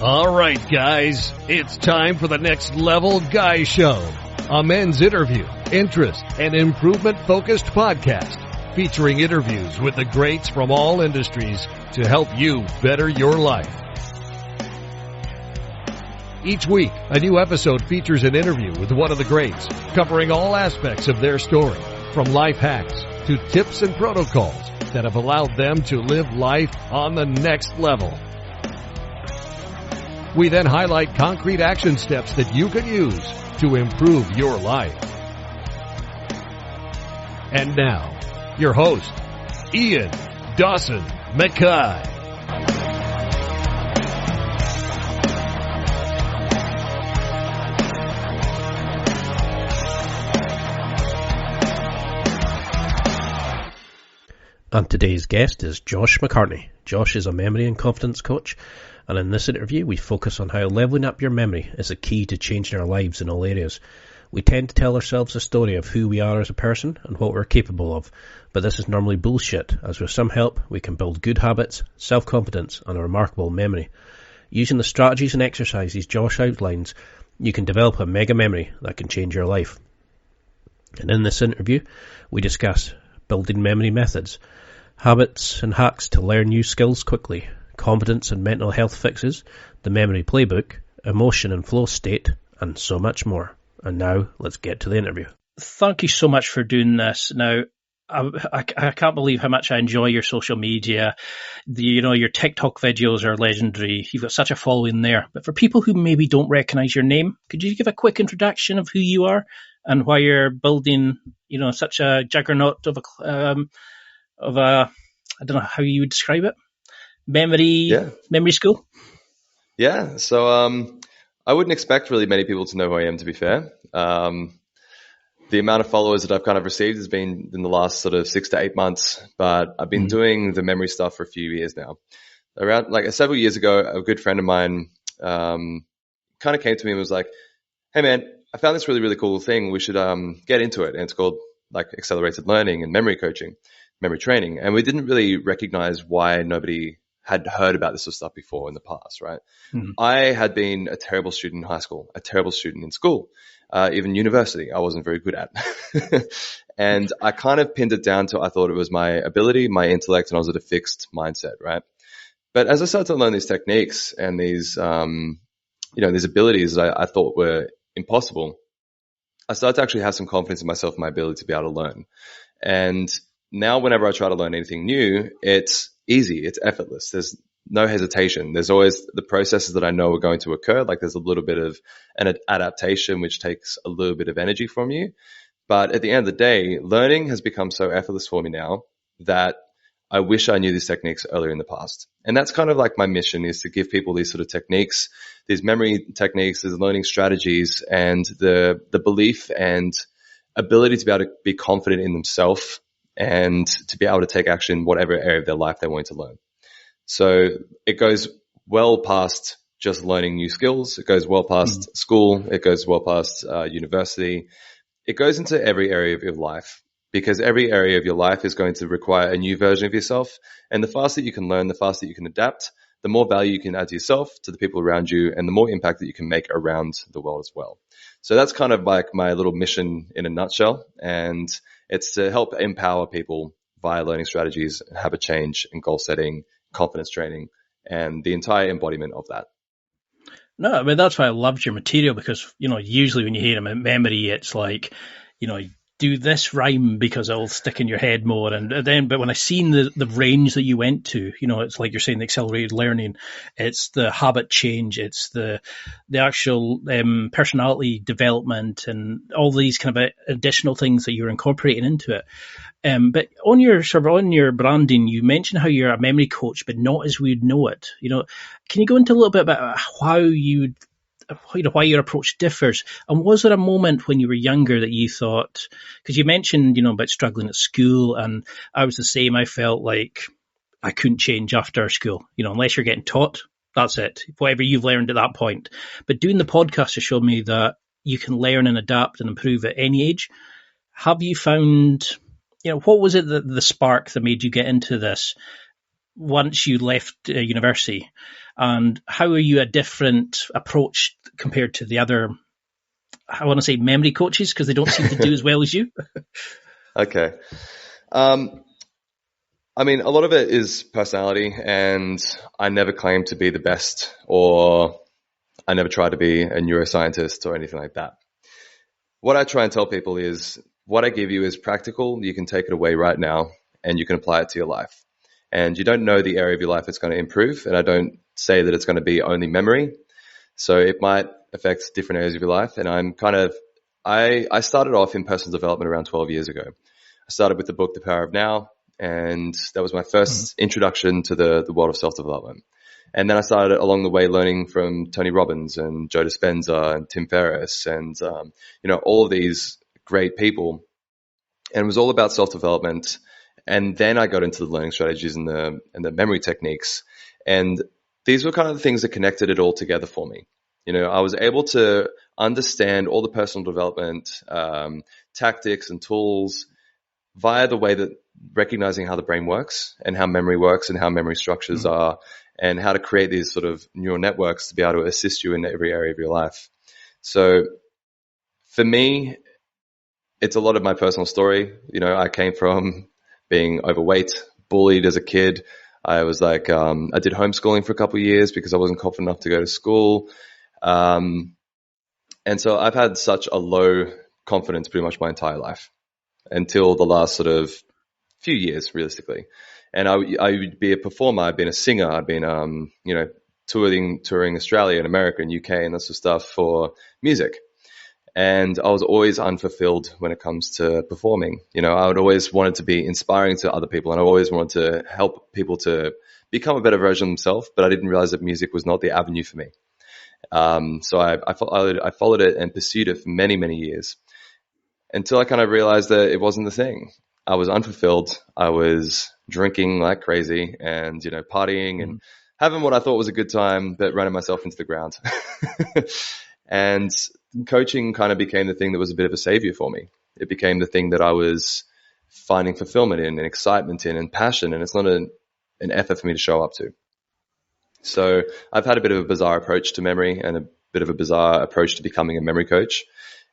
All right, guys, it's time for the Next Level Guy Show, a men's interview, interest, and improvement-focused podcast featuring interviews with the greats from all industries to help you better your life. Each week, a new episode features an interview with one of the greats, covering all aspects of their story, from life hacks to tips and protocols that have allowed them to live life on the next level. We then highlight concrete action steps that you can use to improve your life. And now, your host, Ian Dawson Mackay. And today's guest is Josh McCartney. Josh is a memory and confidence coach, and in this interview we focus on how leveling up your memory is a key to changing our lives in all areas. We tend to tell ourselves a story of who we are as a person and what we're capable of, but this is normally bullshit, as with some help we can build good habits, self-confidence and a remarkable memory. Using the strategies and exercises Josh outlines, you can develop a mega memory that can change your life. And in this interview we discuss building memory methods, habits and hacks to learn new skills quickly, confidence and mental health fixes, the memory playbook, emotion and flow state, and so much more. And now, let's get to the interview. Thank you so much for doing this. Now, I can't believe how much I enjoy your social media. Your TikTok videos are legendary. You've got such a following there. But for people who maybe don't recognize your name, could you give a quick introduction of who you are and why you're building, such a juggernaut of a I don't know how you would describe it, memory school? Yeah. So I wouldn't expect really many people to know who I am, to be fair. The amount of followers that I've kind of received has been in the last sort of 6 to 8 months, but I've been doing the memory stuff for a few years now. Around several years ago, a good friend of mine kind of came to me and was like, "Hey man, I found this really, really cool thing. We should get into it." And it's called accelerated learning and memory coaching, memory training. And we didn't really recognize why nobody had heard about this sort of stuff before in the past, right? Mm-hmm. I had been a terrible student in high school, a terrible student in school, even university. I wasn't very good at. And I kind of pinned it down to, I thought it was my ability, my intellect, and I was at a fixed mindset, right? But as I started to learn these techniques and these, these abilities that I thought were impossible, I started to actually have some confidence in myself and my ability to be able to learn. And now whenever I try to learn anything new, it's easy. It's effortless. There's no hesitation. There's always the processes that I know are going to occur. Like there's a little bit of an adaptation, which takes a little bit of energy from you. But at the end of the day, learning has become so effortless for me now that I wish I knew these techniques earlier in the past. And that's kind of like my mission, is to give people these sort of techniques, these memory techniques, these learning strategies, and the belief and ability to be able to be confident in themselves and to be able to take action in whatever area of their life they want to learn. So it goes well past just learning new skills. It goes well past school. It goes well past university. It goes into every area of your life, because every area of your life is going to require a new version of yourself. And the faster you can learn, the faster you can adapt, the more value you can add to yourself, to the people around you, and the more impact that you can make around the world as well. So that's kind of like my little mission in a nutshell. And it's to help empower people via learning strategies, habit change, and goal setting, confidence training, and the entire embodiment of that. No, I mean, that's why I loved your material, because, usually when you hear about memory, it's like, do this rhyme because it'll stick in your head more. But when I seen the range that you went to, it's like you're saying, the accelerated learning, it's the habit change, it's the actual personality development, and all these kind of additional things that you're incorporating into it. But on your branding, you mentioned how you're a memory coach, but not as we'd know it. Can you go into a little bit about how why your approach differs? And was there a moment when you were younger that you thought, because you mentioned, about struggling at school, and I was the same. I felt like I couldn't change after school, unless you're getting taught, that's it, whatever you've learned at that point. But doing the podcast has shown me that you can learn and adapt and improve at any age. Have you found, what was it the spark that made you get into this once you left university? and how are you a different approach compared to the other, I want to say memory coaches, because they don't seem to do as well as you? Okay. I mean, a lot of it is personality, and I never claim to be the best, or I never try to be a neuroscientist or anything like that. What I try and tell people is what I give you is practical. You can take it away right now and you can apply it to your life. And you don't know the area of your life it's going to improve. And I don't say that it's going to be only memory. So it might affect different areas of your life. And I started off in personal development around 12 years ago. I started with the book, The Power of Now. And that was my first introduction to the world of self-development. And then I started along the way learning from Tony Robbins and Joe Dispenza and Tim Ferriss and, all of these great people. And it was all about self-development. And then I got into the learning strategies and the memory techniques. And these were kind of the things that connected it all together for me. I was able to understand all the personal development tactics and tools via the way that recognizing how the brain works and how memory works and how memory structures are and how to create these sort of neural networks to be able to assist you in every area of your life. So for me, it's a lot of my personal story. I came from being overweight, bullied as a kid. I was I did homeschooling for a couple of years because I wasn't confident enough to go to school. And so I've had such a low confidence pretty much my entire life until the last sort of few years, realistically. And I would be a performer. I've been a singer. I've been, touring Australia and America and UK and that sort of stuff for music. And I was always unfulfilled when it comes to performing. I would always wanted to be inspiring to other people, and I always wanted to help people to become a better version of themselves. But I didn't realize that music was not the avenue for me. So I followed it and pursued it for many, many years until I kind of realized that it wasn't the thing. I was unfulfilled. I was drinking like crazy and, partying and having what I thought was a good time, but running myself into the ground. And coaching kind of became the thing that was a bit of a savior for me. It became the thing that I was finding fulfillment in and excitement in and passion. And it's not an effort for me to show up to. So I've had a bit of a bizarre approach to memory and a bit of a bizarre approach to becoming a memory coach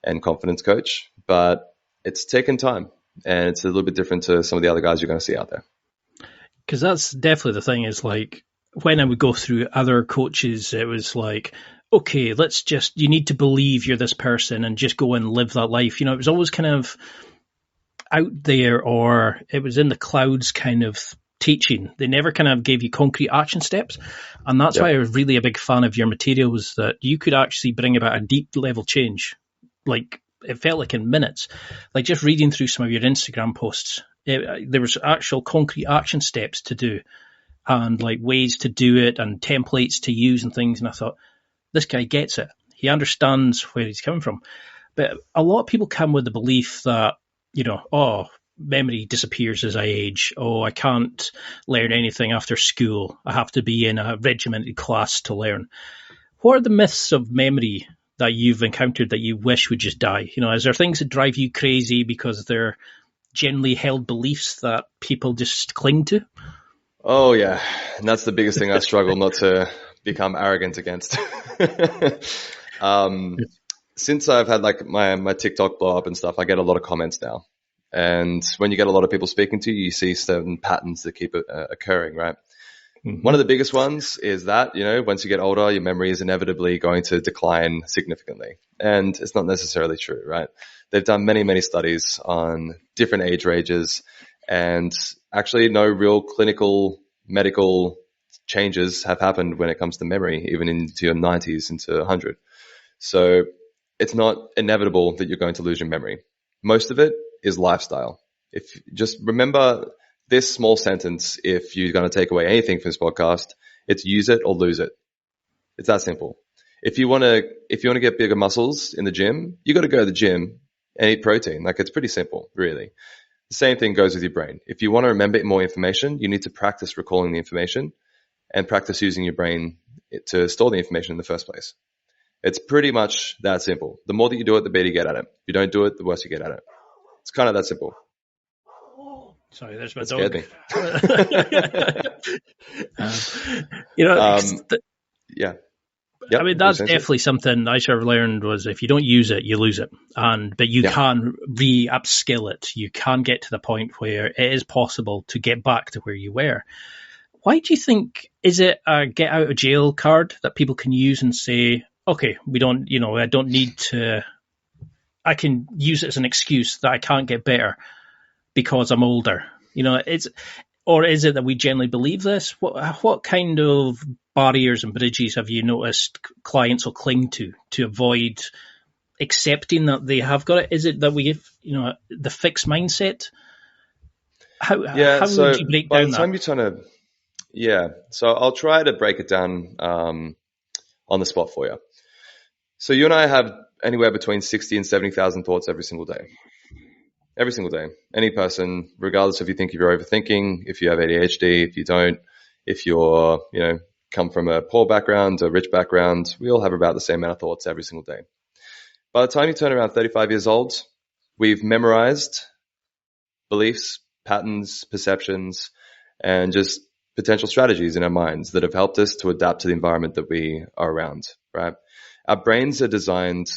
and confidence coach, but it's taken time. And it's a little bit different to some of the other guys you're going to see out there. Because that's definitely the thing is when I would go through other coaches, it was okay, you need to believe you're this person and just go and live that life. It was always kind of out there, or it was in the clouds kind of teaching. They never kind of gave you concrete action steps. And that's why I was really a big fan of your materials, that you could actually bring about a deep level change. It felt like in minutes, just reading through some of your Instagram posts, there was actual concrete action steps to do and ways to do it and templates to use and things. And I thought, this guy gets it. He understands where he's coming from. But a lot of people come with the belief that, memory disappears as I age. I can't learn anything after school. I have to be in a regimented class to learn. What are the myths of memory that you've encountered that you wish would just die? Is there things that drive you crazy because they're generally held beliefs that people just cling to? Oh yeah. And that's the biggest thing I struggle not to become arrogant against. Since I've had my TikTok blow up and stuff, I get a lot of comments now. And when you get a lot of people speaking to you, you see certain patterns that keep occurring, right? One of the biggest ones is that, once you get older, your memory is inevitably going to decline significantly. And it's not necessarily true, right? They've done many, many studies on different age ranges, and actually no real clinical medical changes have happened when it comes to memory, even into your 90s, into 100. So it's not inevitable that you're going to lose your memory. Most of it is lifestyle. If just remember this small sentence, if you're going to take away anything from this podcast, it's use it or lose it. It's that simple. If you want to get bigger muscles in the gym, you got to go to the gym and eat protein. It's pretty simple, really. The same thing goes with your brain. If you want to remember more information, you need to practice recalling the information and practice using your brain to store the information in the first place. It's pretty much that simple. The more that you do it, the better you get at it. If you don't do it, the worse you get at it. It's kind of that simple. Sorry, there's my dog. Scared me. yeah. Yep, I mean, that's definitely something I sort of learned was if you don't use it, you lose it. But you can re-upskill it. You can get to the point where it is possible to get back to where you were. Why do you think, is it a get out of jail card that people can use and say, okay, I don't need to, I can use it as an excuse that I can't get better because I'm older? Or is it that we generally believe this? What kind of barriers and bridges have you noticed clients will cling to avoid accepting that they have got it? Is it that we have, the fixed mindset? How would you break down that? So I'll try to break it down on the spot for you. So you and I have anywhere between 60 and 70,000 thoughts every single day. Every single day. Any person, regardless if you think you're overthinking, if you have ADHD, if you don't, if you're, come from a poor background, a rich background, we all have about the same amount of thoughts every single day. By the time you turn around 35 years old, we've memorized beliefs, patterns, perceptions, and just potential strategies in our minds that have helped us to adapt to the environment that we are around, right? Our brains are designed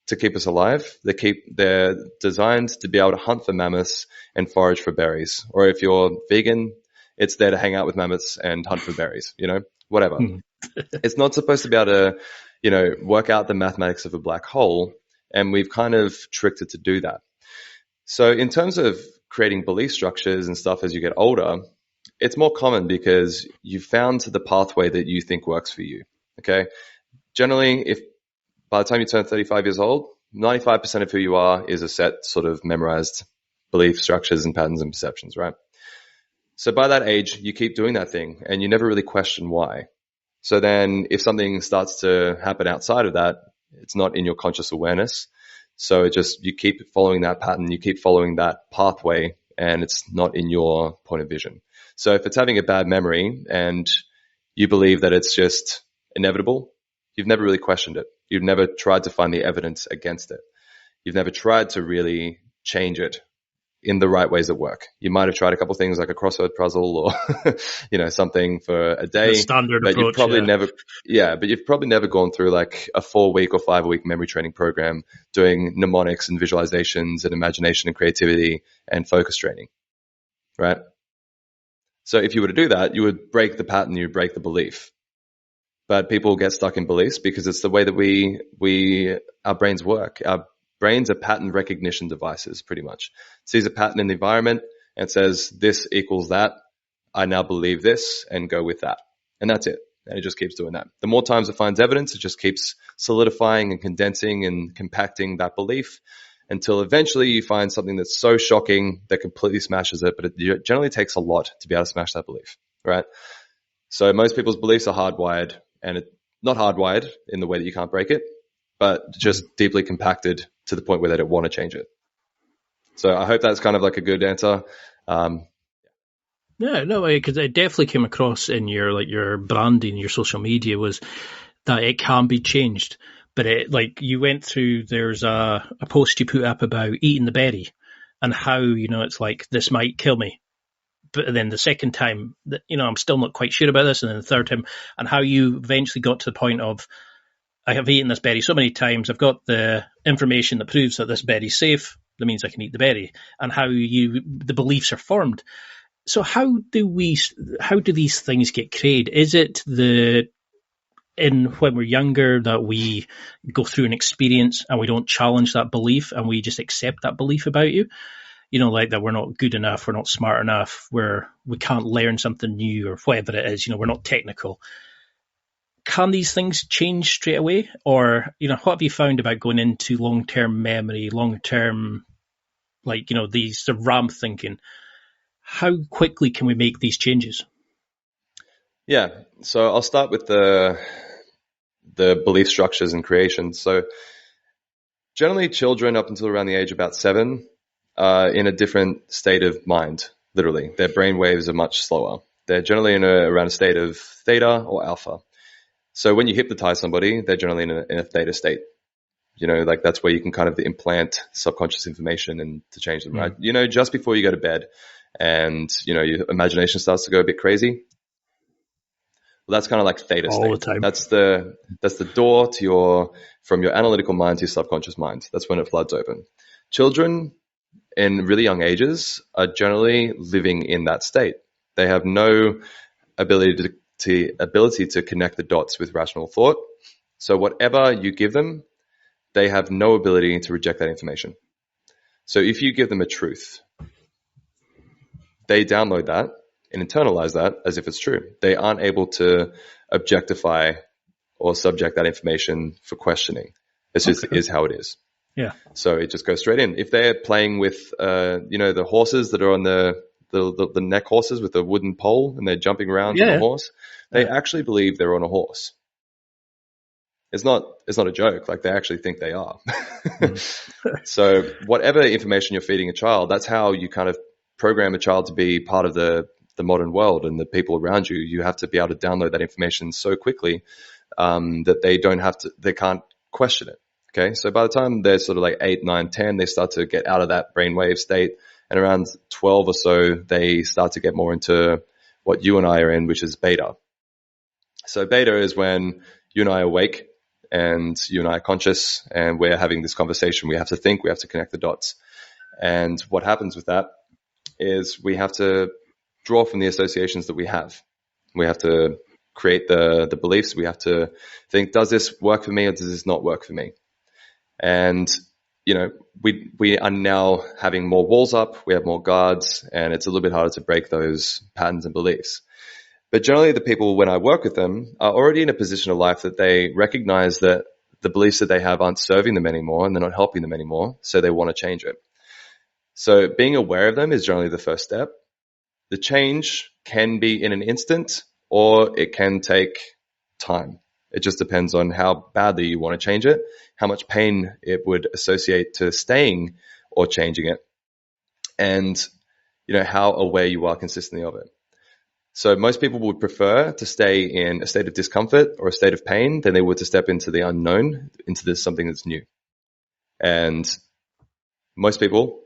to keep us alive. They're designed to be able to hunt for mammoths and forage for berries. Or if you're vegan, it's there to hang out with mammoths and hunt for berries, whatever. It's not supposed to be able to, work out the mathematics of a black hole. And we've kind of tricked it to do that. So in terms of creating belief structures and stuff as you get older, it's more common because you've found the pathway that you think works for you. Okay. Generally, if by the time you turn 35 years old, 95% of who you are is a set sort of memorized belief structures and patterns and perceptions, right? So by that age, you keep doing that thing and you never really question why. So then if something starts to happen outside of that, it's not in your conscious awareness. So you keep following that pattern, you keep following that pathway, and it's not in your point of vision. So if it's having a bad memory and you believe that it's just inevitable, you've never really questioned it. You've never tried to find the evidence against it. You've never tried to really change it in the right ways that work. You might have tried a couple of things like a crossword puzzle or, something for a day. The standard but approach, you've probably never gone through like a 4-week or 5-week memory training program doing mnemonics and visualizations and imagination and creativity and focus training, right? So if you were to do that, you would break the pattern, you would break the belief. But people get stuck in beliefs because it's the way that our brains work. Our brains are pattern recognition devices, pretty much. It sees a pattern in the environment and says, this equals that. I now believe this and go with that. And that's it. And it just keeps doing that. The more times it finds evidence, it just keeps solidifying and condensing and compacting that belief until eventually you find something that's so shocking that completely smashes it. But it generally takes a lot to be able to smash that belief, right? So most people's beliefs are hardwired, and it's not hardwired in the way that you can't break it, but just deeply compacted to the point where they don't want to change it. So I hope that's kind of like a good answer. Yeah, no, because it definitely came across in your branding, your social media, was that it can be changed. But you went through, there's a post you put up about eating the berry and how, it's like, this might kill me. But then the second time, I'm still not quite sure about this. And then the third time, and how you eventually got to the point of, I have eaten this berry so many times, I've got the information that proves that this berry's safe, that means I can eat the berry, and how the beliefs are formed. So how do these things get created? Is it when we're younger that we go through an experience and we don't challenge that belief and we just accept that belief about you? Like that we're not good enough, we're not smart enough, we can't learn something new or whatever it is, we're not technical. Can these things change straight away? Or, what have you found about going into long-term memory, long-term, these the RAM thinking? How quickly can we make these changes? Yeah. So I'll start with the belief structures and creations. So generally children up until around the age of about 7 are in a different state of mind, literally. Their brain waves are much slower. They're generally around a state of theta or alpha. So when you hypnotize somebody, they're generally in a theta state. That's where you can kind of implant subconscious information and to change them, right? Just before you go to bed and, your imagination starts to go a bit crazy. Well, that's kind of like theta all state. the time. That's the door to from your analytical mind to your subconscious mind. That's when it floods open. Children in really young ages are generally living in that state. They have no ability to connect the dots with rational thought. So whatever you give them, they have no ability to reject that information. So if you give them a truth, they download that and internalize that as if it's true. They aren't able to objectify or subject that information for questioning. It's just is how it is. Yeah. So it just goes straight in. If they're playing with, the horses that are on the neck horses with the wooden pole and they're jumping around on the horse, they actually believe they're on a horse. It's not a joke. Like, they actually think they are. So whatever information you're feeding a child, that's how you kind of program a child to be part of the modern world and the people around you. You have to be able to download that information so quickly that they can't question it. Okay. So by the time they're sort of like 8, 9, 10, they start to get out of that brainwave state. And around 12 or so, they start to get more into what you and I are in, which is beta. So beta is when you and I are awake and you and I are conscious and we're having this conversation. We have to think, we have to connect the dots. And what happens with that is we have to draw from the associations that we have. We have to create the beliefs. We have to think, does this work for me or does this not work for me? And, we are now having more walls up, we have more guards, and it's a little bit harder to break those patterns and beliefs. But generally the people, when I work with them, are already in a position of life that they recognize that the beliefs that they have aren't serving them anymore and they're not helping them anymore, so they want to change it. So being aware of them is generally the first step. The change can be in an instant or it can take time. It just depends on how badly you want to change it, how much pain it would associate to staying or changing it, and how aware you are consistently of it. So most people would prefer to stay in a state of discomfort or a state of pain than they would to step into the unknown, into something that's new. And most people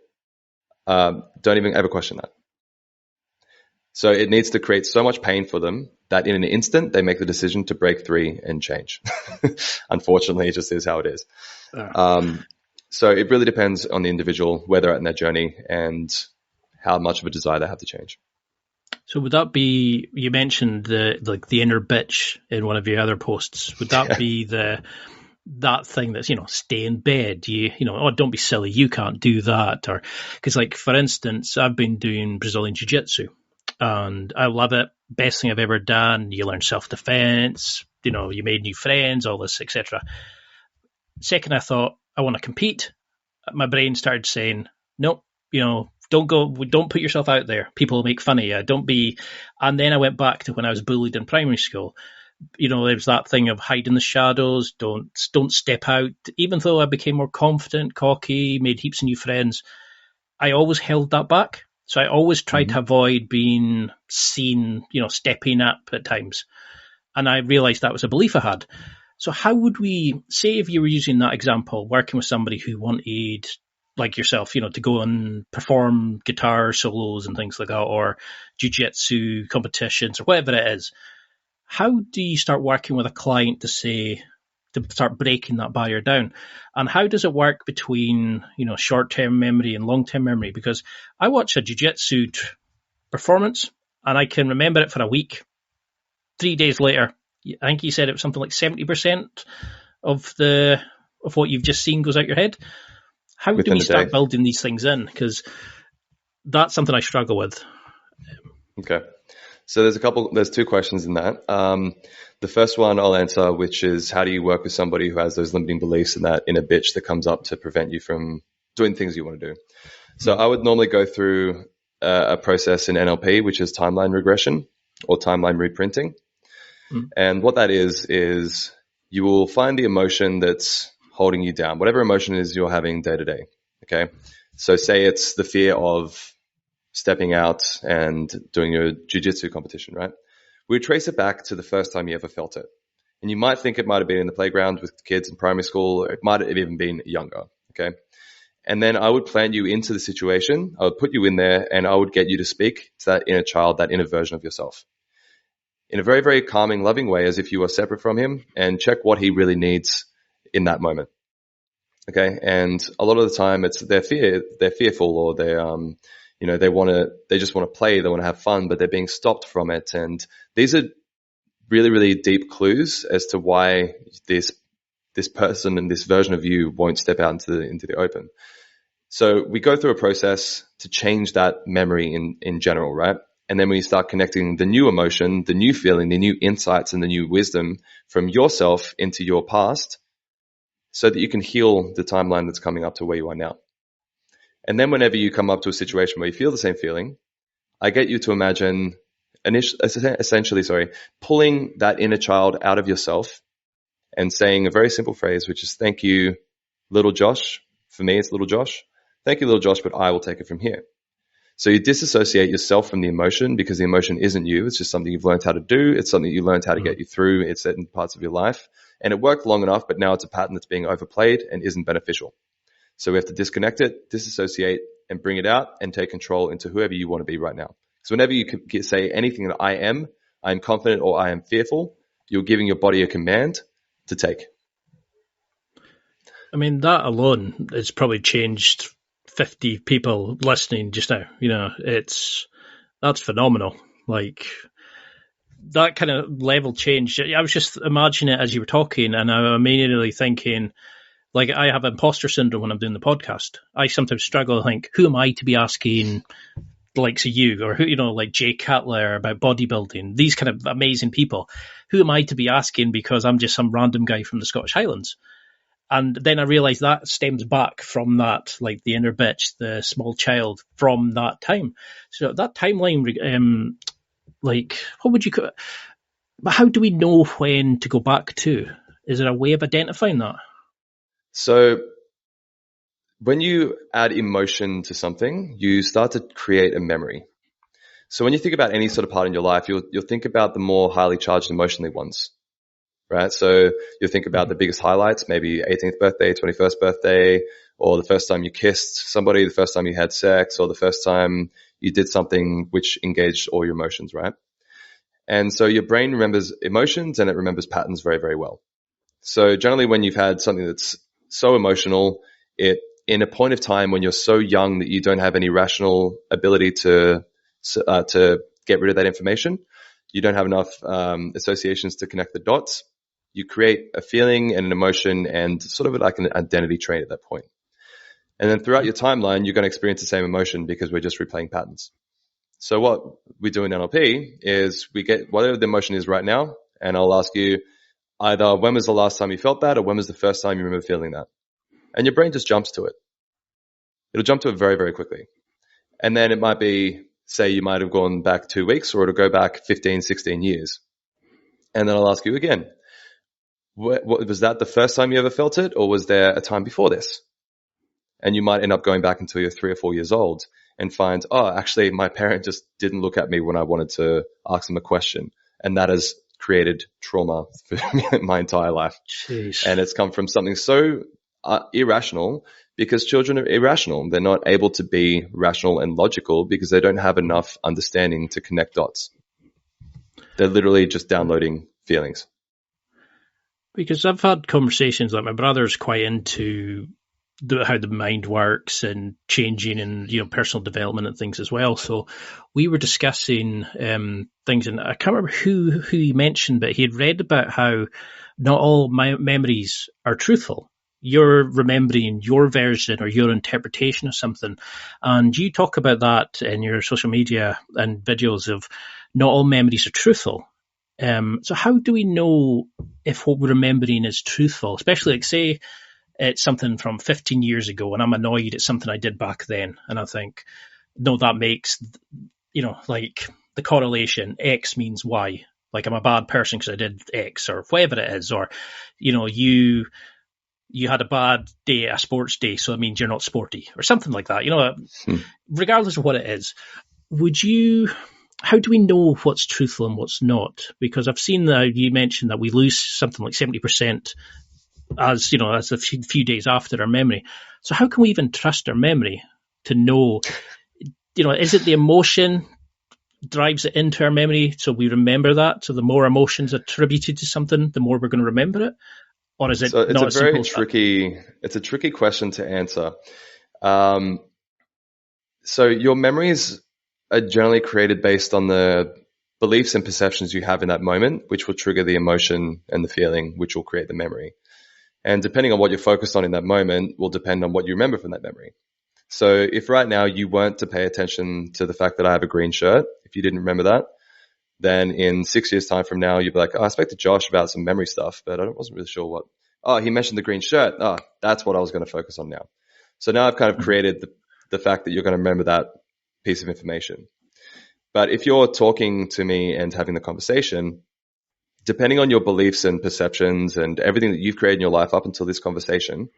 don't even ever question that. So it needs to create so much pain for them that in an instant they make the decision to break free and change. Unfortunately, it just is how it is. So it really depends on the individual, where they're at in their journey and how much of a desire they have to change. So would that be, you mentioned the inner bitch in one of your other posts. Would that be that thing that's, stay in bed, don't be silly, you can't do that? Or, because for instance, I've been doing Brazilian Jiu-Jitsu and I love it. Best thing I've ever done. You learn self-defense, you made new friends, all this, etc. Second, I thought, I want to compete. My brain started saying, nope, don't put yourself out there. People will make fun of you. Don't be. And then I went back to when I was bullied in primary school. There was that thing of hide in the shadows. Don't step out. Even though I became more confident, cocky, made heaps of new friends, I always held that back. So I always tried to avoid being seen, stepping up at times. And I realized that was a belief I had. So how would we say, if you were using that example, working with somebody who wanted, like yourself, to go and perform guitar solos and things like that, or jiu-jitsu competitions or whatever it is, how do you start working with a client to start breaking that barrier down? And how does it work between, short-term memory and long-term memory? Because I watch a jiu-jitsu performance and I can remember it for a week. 3 days later, I think you said it was something like 70% of what you've just seen goes out your head. How do we start building these things in? Because that's something I struggle with. Okay. So there's 2 questions in that. The first one I'll answer, which is, how do you work with somebody who has those limiting beliefs and that inner bitch that comes up to prevent you from doing things you want to do? So I would normally go through a process in NLP, which is timeline regression or timeline reprinting. And what that is you will find the emotion that's holding you down, whatever emotion it is you're having day to day. Okay. So say it's the fear of stepping out and doing your jiu-jitsu competition, right? We would trace it back to the first time you ever felt it. And you might think it might have been in the playground with kids in primary school, or it might have even been younger. Okay. And then I would plant you into the situation. I would put you in there and I would get you to speak to that inner child, that inner version of yourself. in a very, very calming, loving way, as if you are separate from him, and check what he really needs in that moment. Okay. And a lot of the time it's they're fearful, or they just want to play, they want to have fun, but they're being stopped from it. And these are really, really deep clues as to why this person and this version of you won't step out into the open. So we go through a process to change that memory in general, right? And then we start connecting the new emotion, the new feeling, the new insights, and the new wisdom from yourself into your past, so that you can heal the timeline that's coming up to where you are now. And then whenever you come up to a situation where you feel the same feeling, I get you to imagine essentially pulling that inner child out of yourself and saying a very simple phrase, which is, thank you, little Josh. For me, it's little Josh. Thank you, little Josh, but I will take it from here. So you disassociate yourself from the emotion, because the emotion isn't you. It's just something you've learned how to do. It's something you learned how to get you through in certain parts of your life. And it worked long enough, but now it's a pattern that's being overplayed and isn't beneficial. So we have to disconnect it, disassociate, and bring it out and take control into whoever you want to be right now. So whenever you say anything that I'm confident, or I am fearful, you're giving your body a command to take. I mean, that alone has probably changed 50 people listening just now. That's phenomenal. Like, that kind of level change. I was just imagining it as you were talking, and I'm immediately thinking, like, I have imposter syndrome when I'm doing the podcast. I sometimes struggle to think, who am I to be asking the likes of you, or who, like Jay Cutler about bodybuilding, these kind of amazing people. Who am I to be asking, because I'm just some random guy from the Scottish Highlands? And then I realized that stems back from that, like the inner bitch, the small child from that time. So that timeline, what would you call it? But how do we know when to go back to? Is there a way of identifying that? So when you add emotion to something, you start to create a memory. So when you think about any sort of part in your life, you'll think about the more highly charged emotionally ones, right? So you'll think about the biggest highlights, maybe 18th birthday, 21st birthday, or the first time you kissed somebody, the first time you had sex, or the first time you did something which engaged all your emotions, right? And so your brain remembers emotions, and it remembers patterns very, very well. So generally when you've had something that's so emotional, in a point of time when you're so young that you don't have any rational ability to get rid of that information, you don't have enough associations to connect the dots, you create a feeling and an emotion and sort of like an identity trait at that point. And then throughout your timeline, you're going to experience the same emotion, because we're just replaying patterns. So what we do in NLP is we get whatever the emotion is right now, and I'll ask you either when was the last time you felt that, or when was the first time you remember feeling that? And your brain just jumps to it. It'll jump to it very, very quickly. And then it might be, say you might have gone back 2 weeks, or it'll go back 15, 16 years. And then I'll ask you again, what was that the first time you ever felt it, or was there a time before this? And you might end up going back until you're 3 or 4 years old and find, oh, actually my parent just didn't look at me when I wanted to ask them a question. And that has created trauma for my entire life. Jeez. And it's come from something so irrational, because children are irrational. They're not able to be rational and logical because they don't have enough understanding to connect dots. They're literally just downloading feelings. Because I've had conversations, like my brother's quite into how the mind works and changing and, personal development and things as well. So we were discussing things, and I can't remember who he mentioned, but he had read about how not all memories are truthful. You're remembering your version or your interpretation of something. And you talk about that in your social media and videos of not all memories are truthful. So how do we know if what we're remembering is truthful? Especially, like, say it's something from 15 years ago and I'm annoyed at something I did back then. And I think, no, that makes, like the correlation, X means Y. Like, I'm a bad person because I did X, or whatever it is. Or, you had a bad day, a sports day, so it means you're not sporty, or something like that. Regardless of what it is, how do we know what's truthful and what's not? Because I've seen that you mentioned that we lose something like 70% as a few days after our memory. So how can we even trust our memory to know, is it the emotion drives it into our memory, so we remember that. So the more emotions attributed to something, the more we're going to remember it. Or is it so it's not a as simple very as that? tricky, it's a tricky question to answer. So your memories are generally created based on the beliefs and perceptions you have in that moment, which will trigger the emotion and the feeling, which will create the memory. And depending on what you're focused on in that moment will depend on what you remember from that memory. So if right now you weren't to pay attention to the fact that I have a green shirt, if you didn't remember that, then in 6 years' time from now, you'd be like, oh, I spoke to Josh about some memory stuff, but I wasn't really sure what. Oh, he mentioned the green shirt. Oh, that's what I was going to focus on now. So now I've kind of created the fact that you're going to remember that piece of information. But if you're talking to me and having the conversation, depending on your beliefs and perceptions and everything that you've created in your life up until this conversation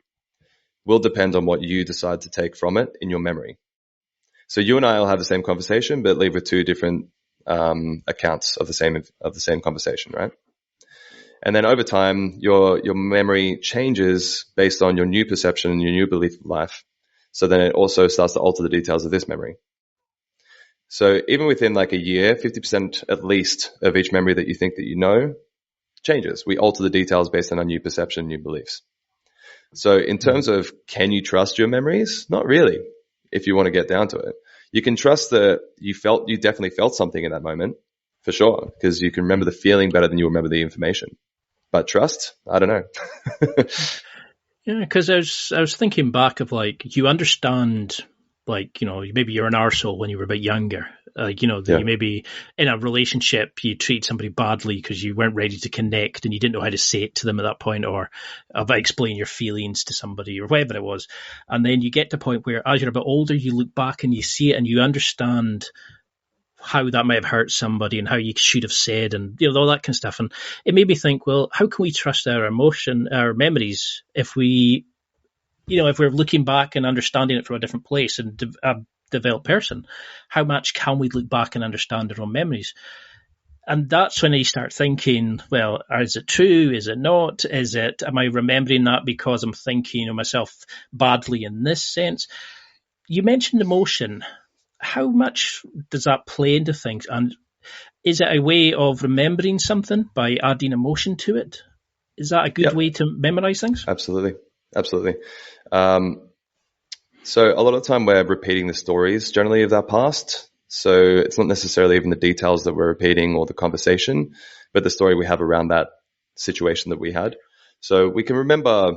will depend on what you decide to take from it in your memory. So you and I will have the same conversation, but leave with two different accounts of the same conversation, right? And then over time, your memory changes based on your new perception and your new belief of life. So then it also starts to alter the details of this memory. So even within like a year, 50% at least of each memory that you think that you know changes. We alter the details based on our new perception, new beliefs. So in terms of can you trust your memories? Not really, if you want to get down to it. You can trust that you definitely felt something in that moment, for sure, because you can remember the feeling better than you remember the information. But trust? I don't know. Yeah, because I was thinking back of like, you understand, like, you know, maybe you're an arsehole when you were a bit younger. Like, you know, you maybe in a relationship, you treat somebody badly because you weren't ready to connect and you didn't know how to say it to them at that point, or explain your feelings to somebody or whatever it was. And then you get to a point where as you're a bit older, you look back and you see it and you understand how that might have hurt somebody and how you should have said, and you know, all that kind of stuff. And it made me think, well, how can we trust our memories if we, you know, if we're looking back and understanding it from a different place and a developed person, how much can we look back and understand our own memories? And that's when I start thinking, well, is it true? Is it not? Am I remembering that because I'm thinking of myself badly in this sense? You mentioned emotion. How much does that play into things? And is it a way of remembering something by adding emotion to it? Is that a good way to memorize things? Absolutely. So a lot of the time we're repeating the stories generally of our past. So it's not necessarily even the details that we're repeating or the conversation, but the story we have around that situation that we had. So we can remember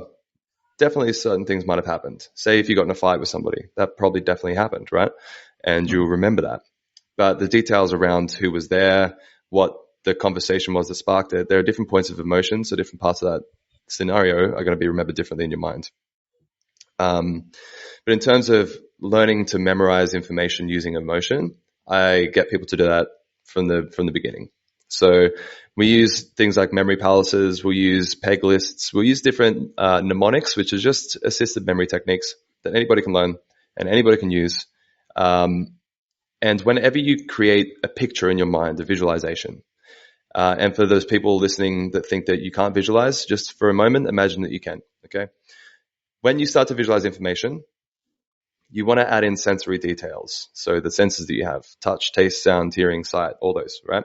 definitely certain things might have happened. Say if you got in a fight with somebody, that probably definitely happened, right? And you'll remember that. But the details around who was there, what the conversation was that sparked it, there are different points of emotion, so different parts of that scenario are going to be remembered differently in your mind. But in terms of learning to memorize information using emotion, I get people to do that from the beginning. So we use things like memory palaces, we'll use peg lists, we'll use different mnemonics, which is just assisted memory techniques that anybody can learn and anybody can use. And whenever you create a picture in your mind, a visualization, and for those people listening that think that you can't visualize, just for a moment, imagine that you can, okay? When you start to visualize information, you want to add in sensory details. So the senses that you have, touch, taste, sound, hearing, sight, all those, right?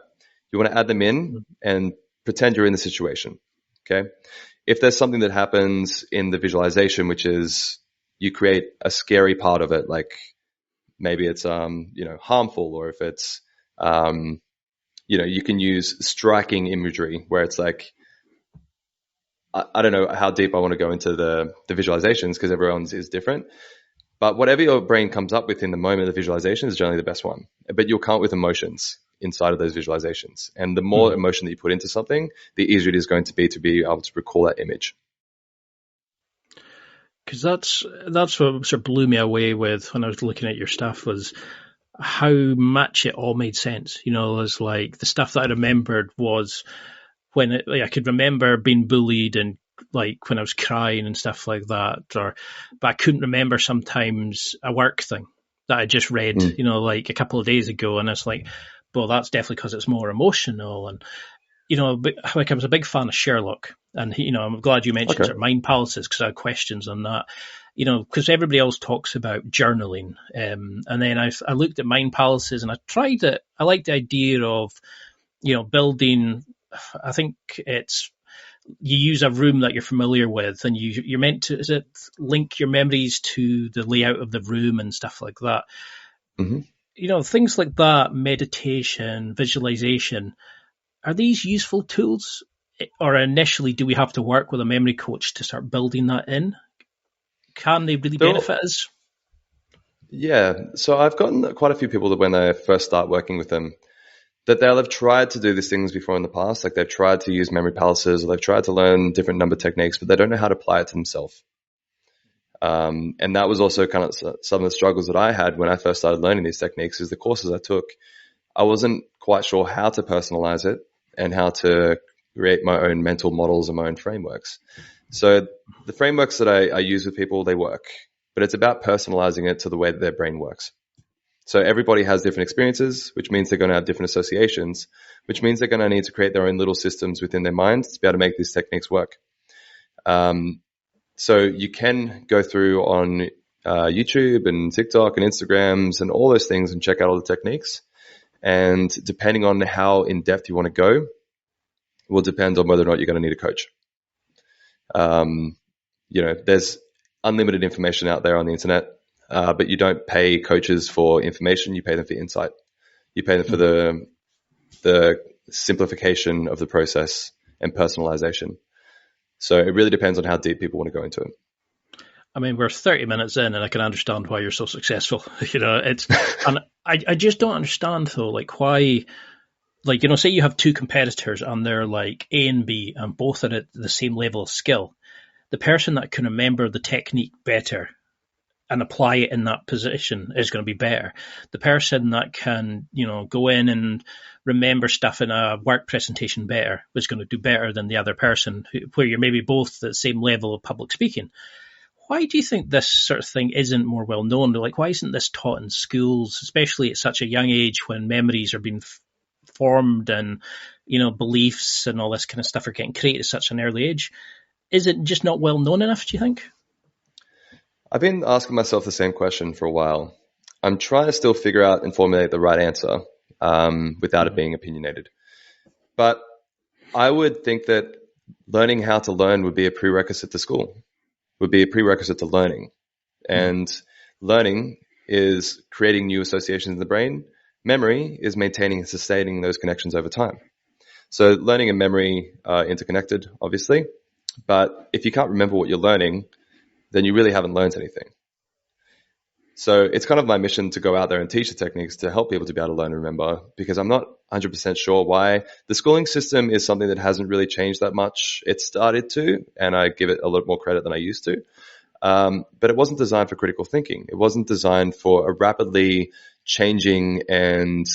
You want to add them in and pretend you're in the situation, okay? If there's something that happens in the visualization, which is you create a scary part of it, like maybe it's, harmful, or if it's, you can use striking imagery where it's like, I don't know how deep I want to go into the visualizations because everyone's is different. But whatever your brain comes up with in the moment of the visualization is generally the best one. But you'll come up with emotions inside of those visualizations. And the more emotion that you put into something, the easier it is going to be able to recall that image. Because that's what sort of blew me away with when I was looking at your stuff, was how much it all made sense. You know, it was like the stuff that I remembered was when I could remember being bullied and like when I was crying and stuff like that, but I couldn't remember sometimes a work thing that I just read, like a couple of days ago, and it's like, well, that's definitely because it's more emotional. And like I was a big fan of Sherlock, and I'm glad you mentioned sort of mind palaces because I had questions on that. because everybody else talks about journaling. And then I looked at mind palaces and I tried it. I like the idea of, building, I think it's, you use a room that you're familiar with and you're meant to, link your memories to the layout of the room and stuff like that. Mm-hmm. Things like that, meditation, visualization, are these useful tools? Or initially, do we have to work with a memory coach to start building that in? Can they really benefit us? Yeah. So I've gotten quite a few people that when they first start working with them, that they'll have tried to do these things before in the past. Like they've tried to use memory palaces or they've tried to learn different number techniques, but they don't know how to apply it to themselves. And that was also kind of some of the struggles that I had when I first started learning these techniques is the courses I took. I wasn't quite sure how to personalize it and how to create my own mental models and my own frameworks. So the frameworks that I use with people, they work, but it's about personalizing it to the way that their brain works. So everybody has different experiences, which means they're going to have different associations, which means they're going to need to create their own little systems within their minds to be able to make these techniques work. So you can go through on YouTube and TikTok and Instagrams and all those things and check out all the techniques. And depending on how in-depth you want to go, will depend on whether or not you're going to need a coach. There's unlimited information out there on the internet, but you don't pay coaches for information. You pay them for insight. You pay them for the simplification of the process and personalization. So it really depends on how deep people want to go into it. I mean, we're 30 minutes in and I can understand why you're so successful. And I just don't understand though, like why, say you have two competitors and they're like A and B and both are at the same level of skill. The person that can remember the technique better and apply it in that position is going to be better. The person that can, go in and remember stuff in a work presentation better is going to do better than the other person where you're maybe both at the same level of public speaking. Why do you think this sort of thing isn't more well known? Like, why isn't this taught in schools, especially at such a young age when memories are being formed and, beliefs and all this kind of stuff are getting created at such an early age? Is it just not well known enough, do you think? I've been asking myself the same question for a while. I'm trying to still figure out and formulate the right answer without it being opinionated. But I would think that learning how to learn would be a prerequisite to school, would be a prerequisite to learning. And learning is creating new associations in the brain. Memory is maintaining and sustaining those connections over time. So learning and memory are interconnected, obviously. But if you can't remember what you're learning, then you really haven't learned anything. So it's kind of my mission to go out there and teach the techniques to help people to be able to learn and remember, because I'm not 100% sure why. The schooling system is something that hasn't really changed that much. It started to, and I give it a lot more credit than I used to. But it wasn't designed for critical thinking. It wasn't designed for a rapidly changing and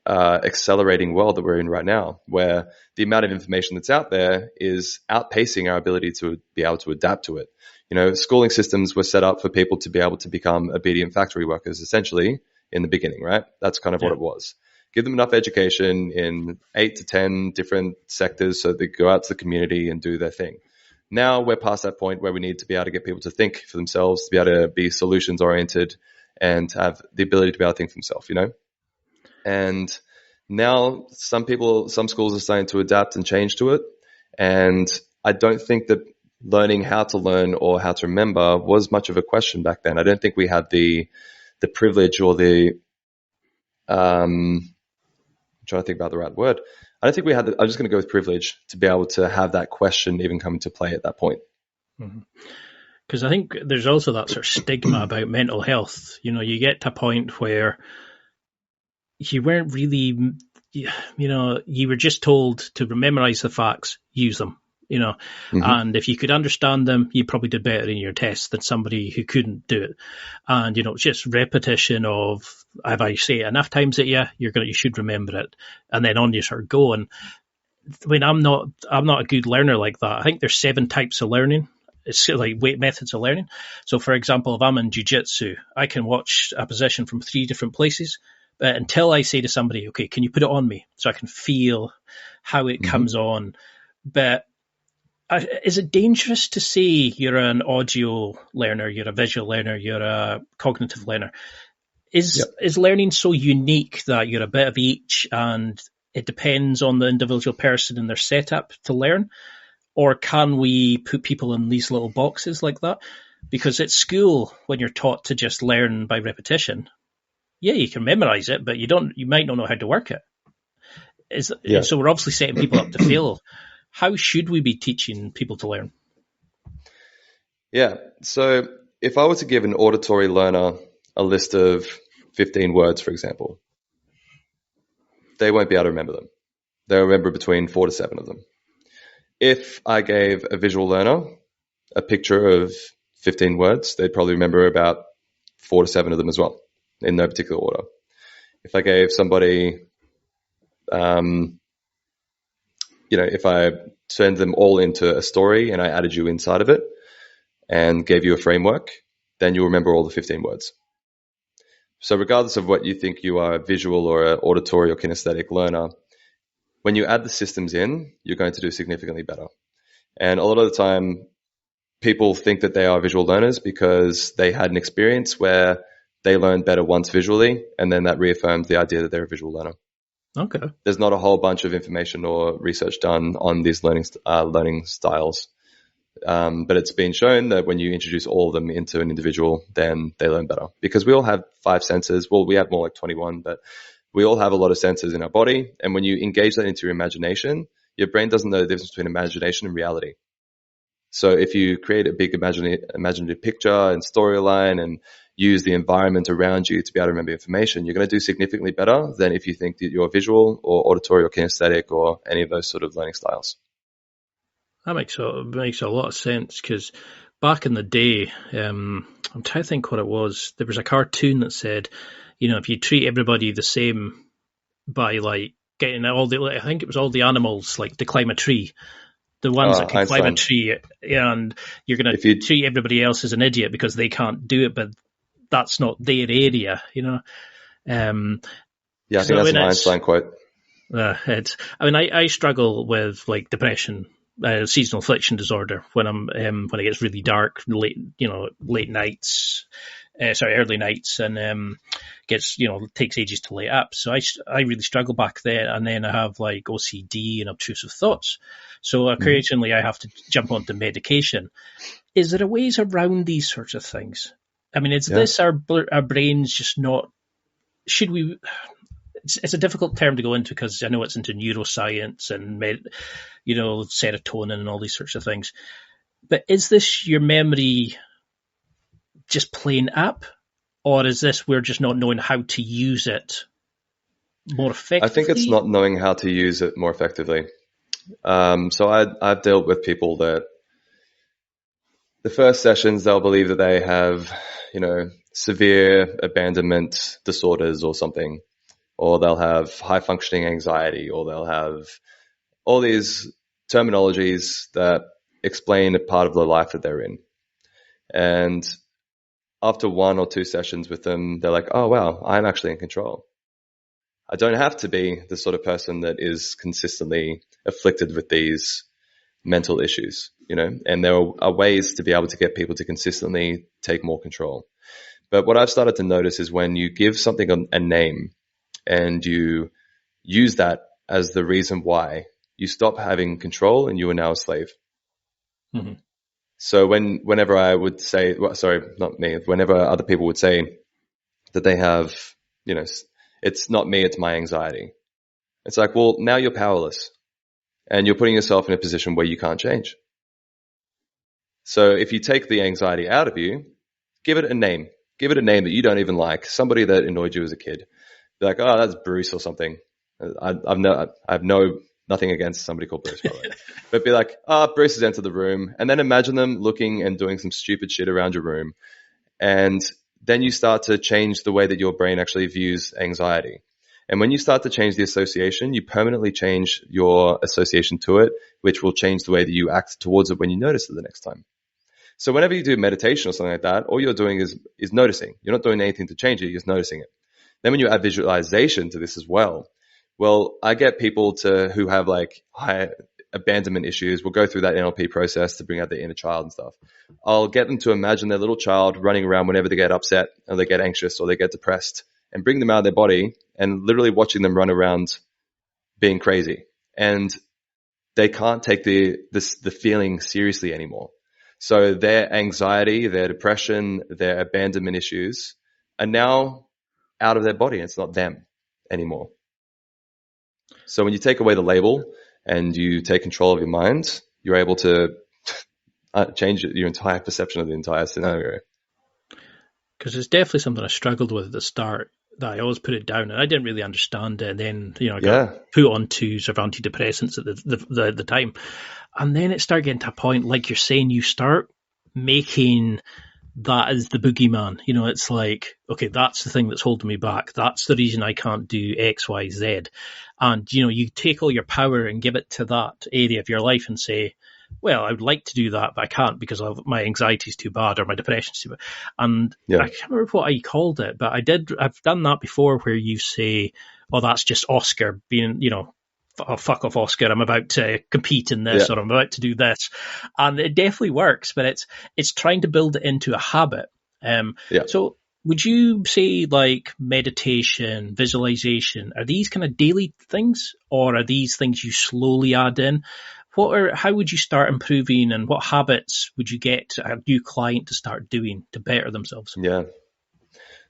accelerating world that we're in right now, where the amount of information that's out there is outpacing our ability to be able to adapt to it. Schooling systems were set up for people to be able to become obedient factory workers, essentially, in the beginning, right? That's kind of what it was. Give them enough education in 8 to 10 different sectors so they go out to the community and do their thing. Now we're past that point where we need to be able to get people to think for themselves, to be able to be solutions oriented and have the ability to be able to think for themselves, And now some schools are starting to adapt and change to it. And I don't think that learning how to learn or how to remember was much of a question back then. I don't think we had the privilege or I'm trying to think about the right word. I don't think we had I'm just going to go with privilege to be able to have that question even come into play at that point. Because I think there's also that sort of stigma about mental health. You get to a point where you weren't really, you were just told to memorize the facts, use them. And if you could understand them, you probably did better in your tests than somebody who couldn't do it. And, it's just repetition of, if I say it enough times at you, you should remember it. And then on you sort of go. And I'm not a good learner like that. I think there's 7 types of learning. It's like methods of learning. So for example, if I'm in jiu-jitsu, I can watch a position from 3 different places. But until I say to somebody, okay, can you put it on me? So I can feel how it comes on. But Is it dangerous to say you're an audio learner, you're a visual learner, you're a cognitive learner? Is learning so unique that you're a bit of each and it depends on the individual person and their setup to learn? Or can we put people in these little boxes like that? Because at school, when you're taught to just learn by repetition, you can memorize it, but you might not know how to work it. So we're obviously setting people up to fail. How should we be teaching people to learn? Yeah. So if I were to give an auditory learner a list of 15 words, for example, they won't be able to remember them. They'll remember between 4 to 7 of them. If I gave a visual learner a picture of 15 words, they'd probably remember about 4 to 7 of them as well, in no particular order. If I gave somebody, if I turned them all into a story and I added you inside of it and gave you a framework, then you'll remember all the 15 words. So regardless of what you think you are, a visual or an auditory or kinesthetic learner, when you add the systems in, you're going to do significantly better. And a lot of the time, people think that they are visual learners because they had an experience where they learned better once visually, and then that reaffirmed the idea that they're a visual learner. Okay. There's not a whole bunch of information or research done on these learning styles. But it's been shown that when you introduce all of them into an individual, then they learn better. Because we all have 5 senses. Well, we have more like 21, but we all have a lot of senses in our body. And when you engage that into your imagination, your brain doesn't know the difference between imagination and reality. So if you create a big imaginative picture and storyline and use the environment around you to be able to remember information, you're going to do significantly better than if you think that you're visual or auditory or kinesthetic or any of those sort of learning styles. That makes a lot of sense, because back in the day, I'm trying to think what it was. There was a cartoon that said, if you treat everybody the same by like getting I think it was all the animals like to climb a tree. The ones that can climb a tree, and you're going to treat everybody else as an idiot because they can't do it, but that's not their area, I think that's an Einstein quote. I struggle with like depression, seasonal affliction disorder when it gets really dark, late nights, early nights, and takes ages to light up. So I really struggle back then, and then I have like OCD and obtrusive thoughts. So occasionally I have to jump onto medication. Is there a ways around these sorts of things? I mean, this our brains just not? Should we? It's a difficult term to go into because I know it's into neuroscience and serotonin and all these sorts of things. But is this your memory just playing up, or is this we're just not knowing how to use it more effectively? I think it's not knowing how to use it more effectively. So I've dealt with people that the first sessions, they'll believe that they have, severe abandonment disorders or something, or they'll have high functioning anxiety, or they'll have all these terminologies that explain a part of the life that they're in. And after 1 or 2 sessions with them, they're like, oh, wow, I'm actually in control. I don't have to be the sort of person that is consistently afflicted with these mental issues, and there are ways to be able to get people to consistently take more control. But what I've started to notice is when you give something a name and you use that as the reason why, you stop having control and you are now a slave. Mm-hmm. So whenever I would say, whenever other people would say that they have, it's not me, it's my anxiety. It's like, well, now you're powerless and you're putting yourself in a position where you can't change. So if you take the anxiety out of you, give it a name. Give it a name that you don't even like. Somebody that annoyed you as a kid. Be like, oh, that's Bruce or something. I have nothing against somebody called Bruce, by the way. But be like, Bruce has entered the room. And then imagine them looking and doing some stupid shit around your room. And then you start to change the way that your brain actually views anxiety. And when you start to change the association, you permanently change your association to it, which will change the way that you act towards it when you notice it the next time. So whenever you do meditation or something like that, all you're doing is noticing. You're not doing anything to change it, you're just noticing it. Then when you add visualization to this as well, I get people who have like abandonment issues. We'll go through that NLP process to bring out their inner child and stuff. I'll get them to imagine their little child running around whenever they get upset or they get anxious or they get depressed, and bring them out of their body and literally watching them run around being crazy. And they can't take the feeling seriously anymore. So their anxiety, their depression, their abandonment issues are now out of their body. It's not them anymore. So when you take away the label and you take control of your mind, you're able to change your entire perception of the entire scenario. Because it's definitely something I struggled with at the start, that I always put it down and I didn't really understand it. And then, I got put onto sort of antidepressants at the time. And then it started getting to a point, like you're saying, you start making that as the boogeyman. It's like, okay, that's the thing that's holding me back. That's the reason I can't do X, Y, Z. And, you take all your power and give it to that area of your life and say, well, I would like to do that, but I can't because my anxiety is too bad or my depression is too bad. And I can't remember what I called it, but I've done that before where you say, oh, that's just Oscar being, oh, fuck off, Oscar, I'm about to compete in this or I'm about to do this. And it definitely works, but it's trying to build it into a habit. So would you say like meditation, visualization, are these kind of daily things or are these things you slowly add in? How would you start improving and what habits would you get a new client to start doing to better themselves? Yeah.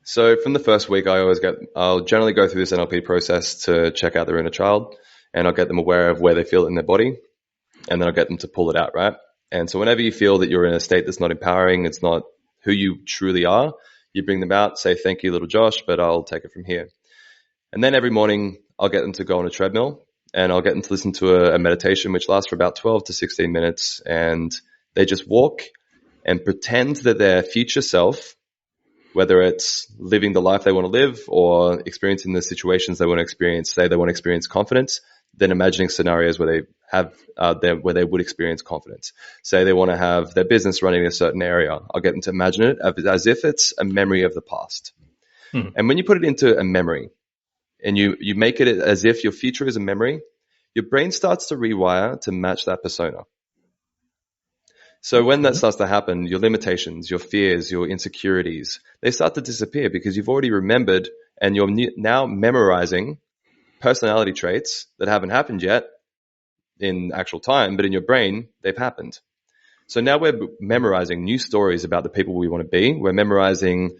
So from the first week, I'll generally go through this NLP process to check out their inner child, and I'll get them aware of where they feel it in their body, and then I'll get them to pull it out, right? And so whenever you feel that you're in a state that's not empowering, it's not who you truly are, you bring them out, say, thank you, little Josh, but I'll take it from here. And then every morning I'll get them to go on a treadmill, and I'll get them to listen to a meditation which lasts for about 12 to 16 minutes. And they just walk and pretend that their future self, whether it's living the life they want to live or experiencing the situations they want to experience, say they want to experience confidence, then imagining scenarios where they have where they would experience confidence. Say they want to have their business running in a certain area. I'll get them to imagine it as if it's a memory of the past. And when you put it into a memory, and you make it as if your future is a memory, your brain starts to rewire to match that persona. So when that starts to happen, your limitations, your fears, your insecurities, they start to disappear because you've already remembered and you're now memorizing personality traits that haven't happened yet in actual time, but in your brain, they've happened. So now we're memorizing new stories about the people we want to be. We're memorizing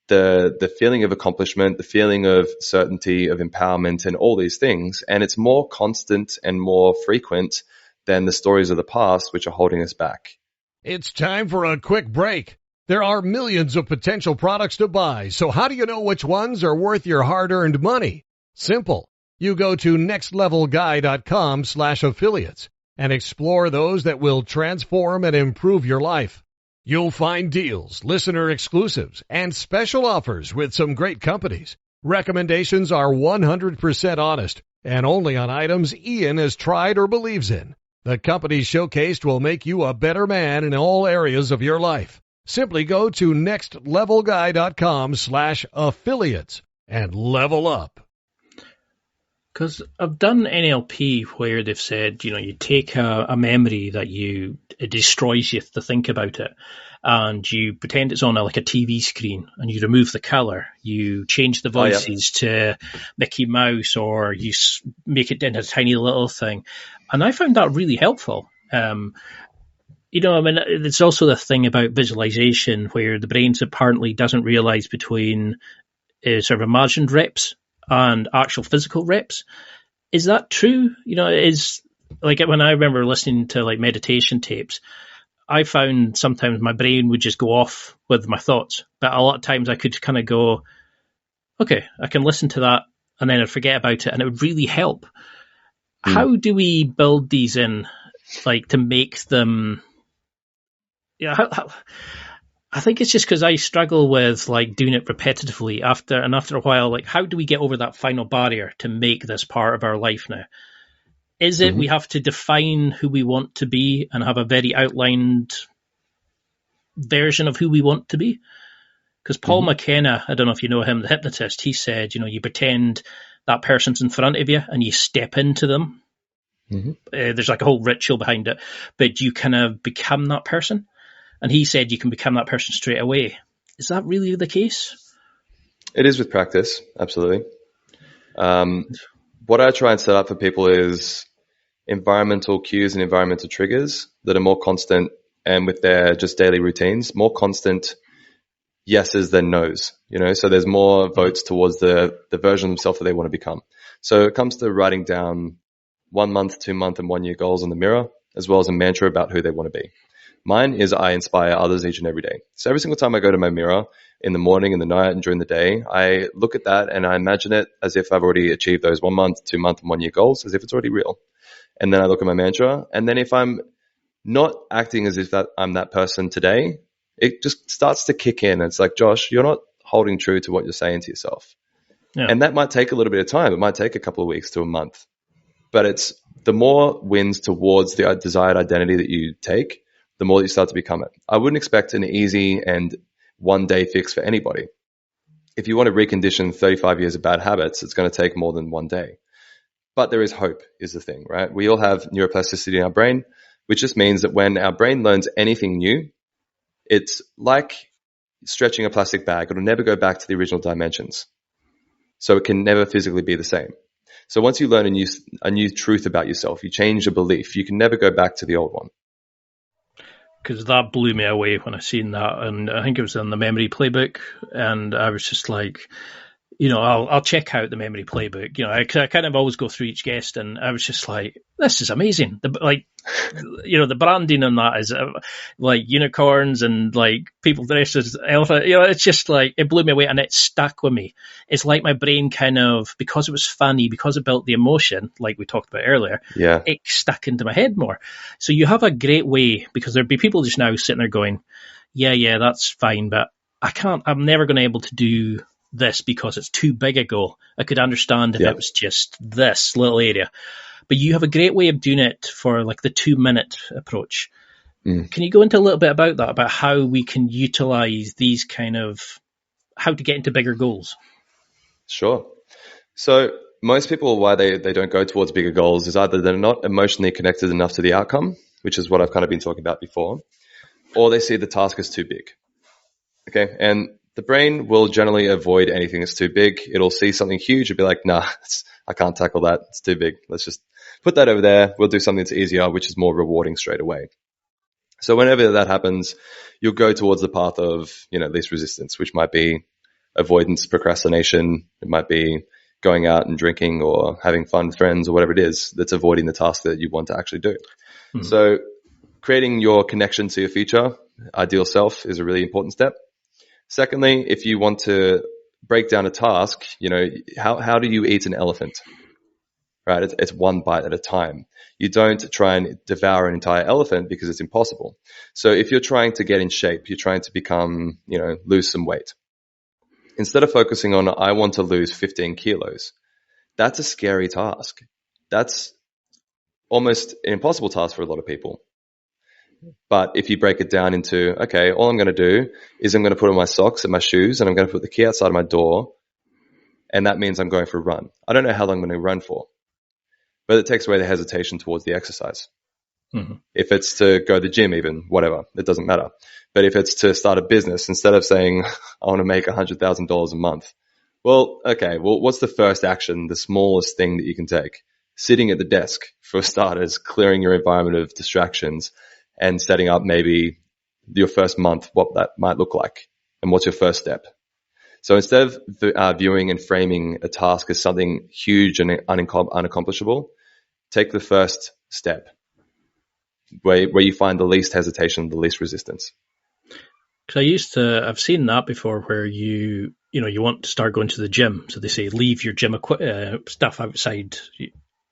the feeling of accomplishment, the feeling of certainty, of empowerment, and all these things. And it's more constant and more frequent than the stories of the past, which are holding us back. It's time for a quick break. There are millions of potential products to buy, so how do you know which ones are worth your hard-earned money? Simple. You go to nextlevelguy.com/affiliates and explore those that will transform and improve your life. You'll find deals, listener exclusives, and special offers with some great companies. Recommendations are 100% honest and only on items Ian has tried or believes in. The companies showcased will make you a better man in all areas of your life. Simply go to nextlevelguy.com/affiliates and level up. Because I've done NLP where they've said, you take a memory that it destroys you to think about it, and you pretend it's on like a TV screen, and you remove the color, you change the voices to Mickey Mouse, or you make it into a tiny little thing. And I found that really helpful. It's also the thing about visualization where the brain apparently doesn't realize between sort of imagined reps and actual physical reps. Is that true? Is like when I remember listening to like meditation tapes, I found sometimes my brain would just go off with my thoughts, but a lot of times I could kind of go, okay, I can listen to that and then I'd forget about it, and it would really help. How do we build these in, like, to make them? I think it's just because I struggle with like doing it repetitively after a while. Like, how do we get over that final barrier to make this part of our life now? Is it we have to define who we want to be and have a very outlined version of who we want to be? Because Paul McKenna, I don't know if you know him, the hypnotist, he said, you pretend that person's in front of you and you step into them. There's like a whole ritual behind it, but you kind of become that person. And he said you can become that person straight away. Is that really the case? It is with practice, absolutely. What I try and set up for people is environmental cues and environmental triggers that are more constant, and with their just daily routines, more constant yeses than nos, so there's more votes towards the version of themselves that they want to become. So it comes to writing down 1 month, 2 month, and 1 year goals on the mirror, as well as a mantra about who they want to be. Mine is I inspire others each and every day. So every single time I go to my mirror in the morning, in the night, and during the day, I look at that and I imagine it as if I've already achieved those 1 month, 2 month, and 1 year goals, as if it's already real. And then I look at my mantra. And then if I'm not acting as if I'm that person today, it just starts to kick in. It's like, Josh, you're not holding true to what you're saying to yourself. Yeah. And that might take a little bit of time. It might take a couple of weeks to a month. But it's the more wins towards the desired identity that you take, the more that you start to become it. I wouldn't expect an easy and one-day fix for anybody. If you want to recondition 35 years of bad habits, it's going to take more than 1 day. But there is hope, is the thing, right? We all have neuroplasticity in our brain, which just means that when our brain learns anything new, it's like stretching a plastic bag. It'll never go back to the original dimensions. So it can never physically be the same. So once you learn a new truth about yourself, you change a belief, you can never go back to the old one. Because that blew me away when I seen that. And I think it was in the Memory Playbook. And I was just like, I'll check out the Memory Playbook. I kind of always go through each guest, and I was just like, this is amazing. The branding on that is like unicorns and like people dressed as elephant. It's just like, it blew me away, and it stuck with me. It's like my brain kind of, because it was funny, because it built the emotion, like we talked about earlier, it stuck into my head more. So you have a great way, because there'd be people just now sitting there going, yeah, that's fine, but I'm never going to be able to do this because it's too big a goal. I could understand if it was just this little area, but you have a great way of doing it for like the 2-minute approach. Can you go into a little bit about that, about how we can utilize these how to get into bigger goals? Sure. So most people, why they don't go towards bigger goals is either they're not emotionally connected enough to the outcome, which is what I've kind of been talking about before, or they see the task as too big. Okay. And the brain will generally avoid anything that's too big. It'll see something huge and be like, nah, I can't tackle that. It's too big. Let's just put that over there. We'll do something that's easier, which is more rewarding straight away. So whenever that happens, you'll go towards the path of, least resistance, which might be avoidance, procrastination. It might be going out and drinking or having fun with friends or whatever it is that's avoiding the task that you want to actually do. So creating your connection to your future ideal self is a really important step. Secondly, if you want to break down a task, how do you eat an elephant? Right? It's one bite at a time. You don't try and devour an entire elephant because it's impossible. So if you're trying to get in shape, you're trying to become, lose some weight. Instead of focusing on, I want to lose 15 kilos, that's a scary task. That's almost an impossible task for a lot of people. But if you break it down into, okay, all I'm going to do is I'm going to put on my socks and my shoes and I'm going to put the key outside my door. And that means I'm going for a run. I don't know how long I'm going to run for, but it takes away the hesitation towards the exercise. If it's to go to the gym, even whatever, it doesn't matter. But if it's to start a business, instead of saying, I want to make $100,000 a month. Well, okay, what's the first action, the smallest thing that you can take? Sitting at the desk, for starters, clearing your environment of distractions, and setting up maybe your first month, what that might look like, and what's your first step. So instead of viewing and framing a task as something huge and unaccomplishable, take the first step where you find the least hesitation, the least resistance. Because I've seen that before where you want to start going to the gym. So they say, leave your gym stuff outside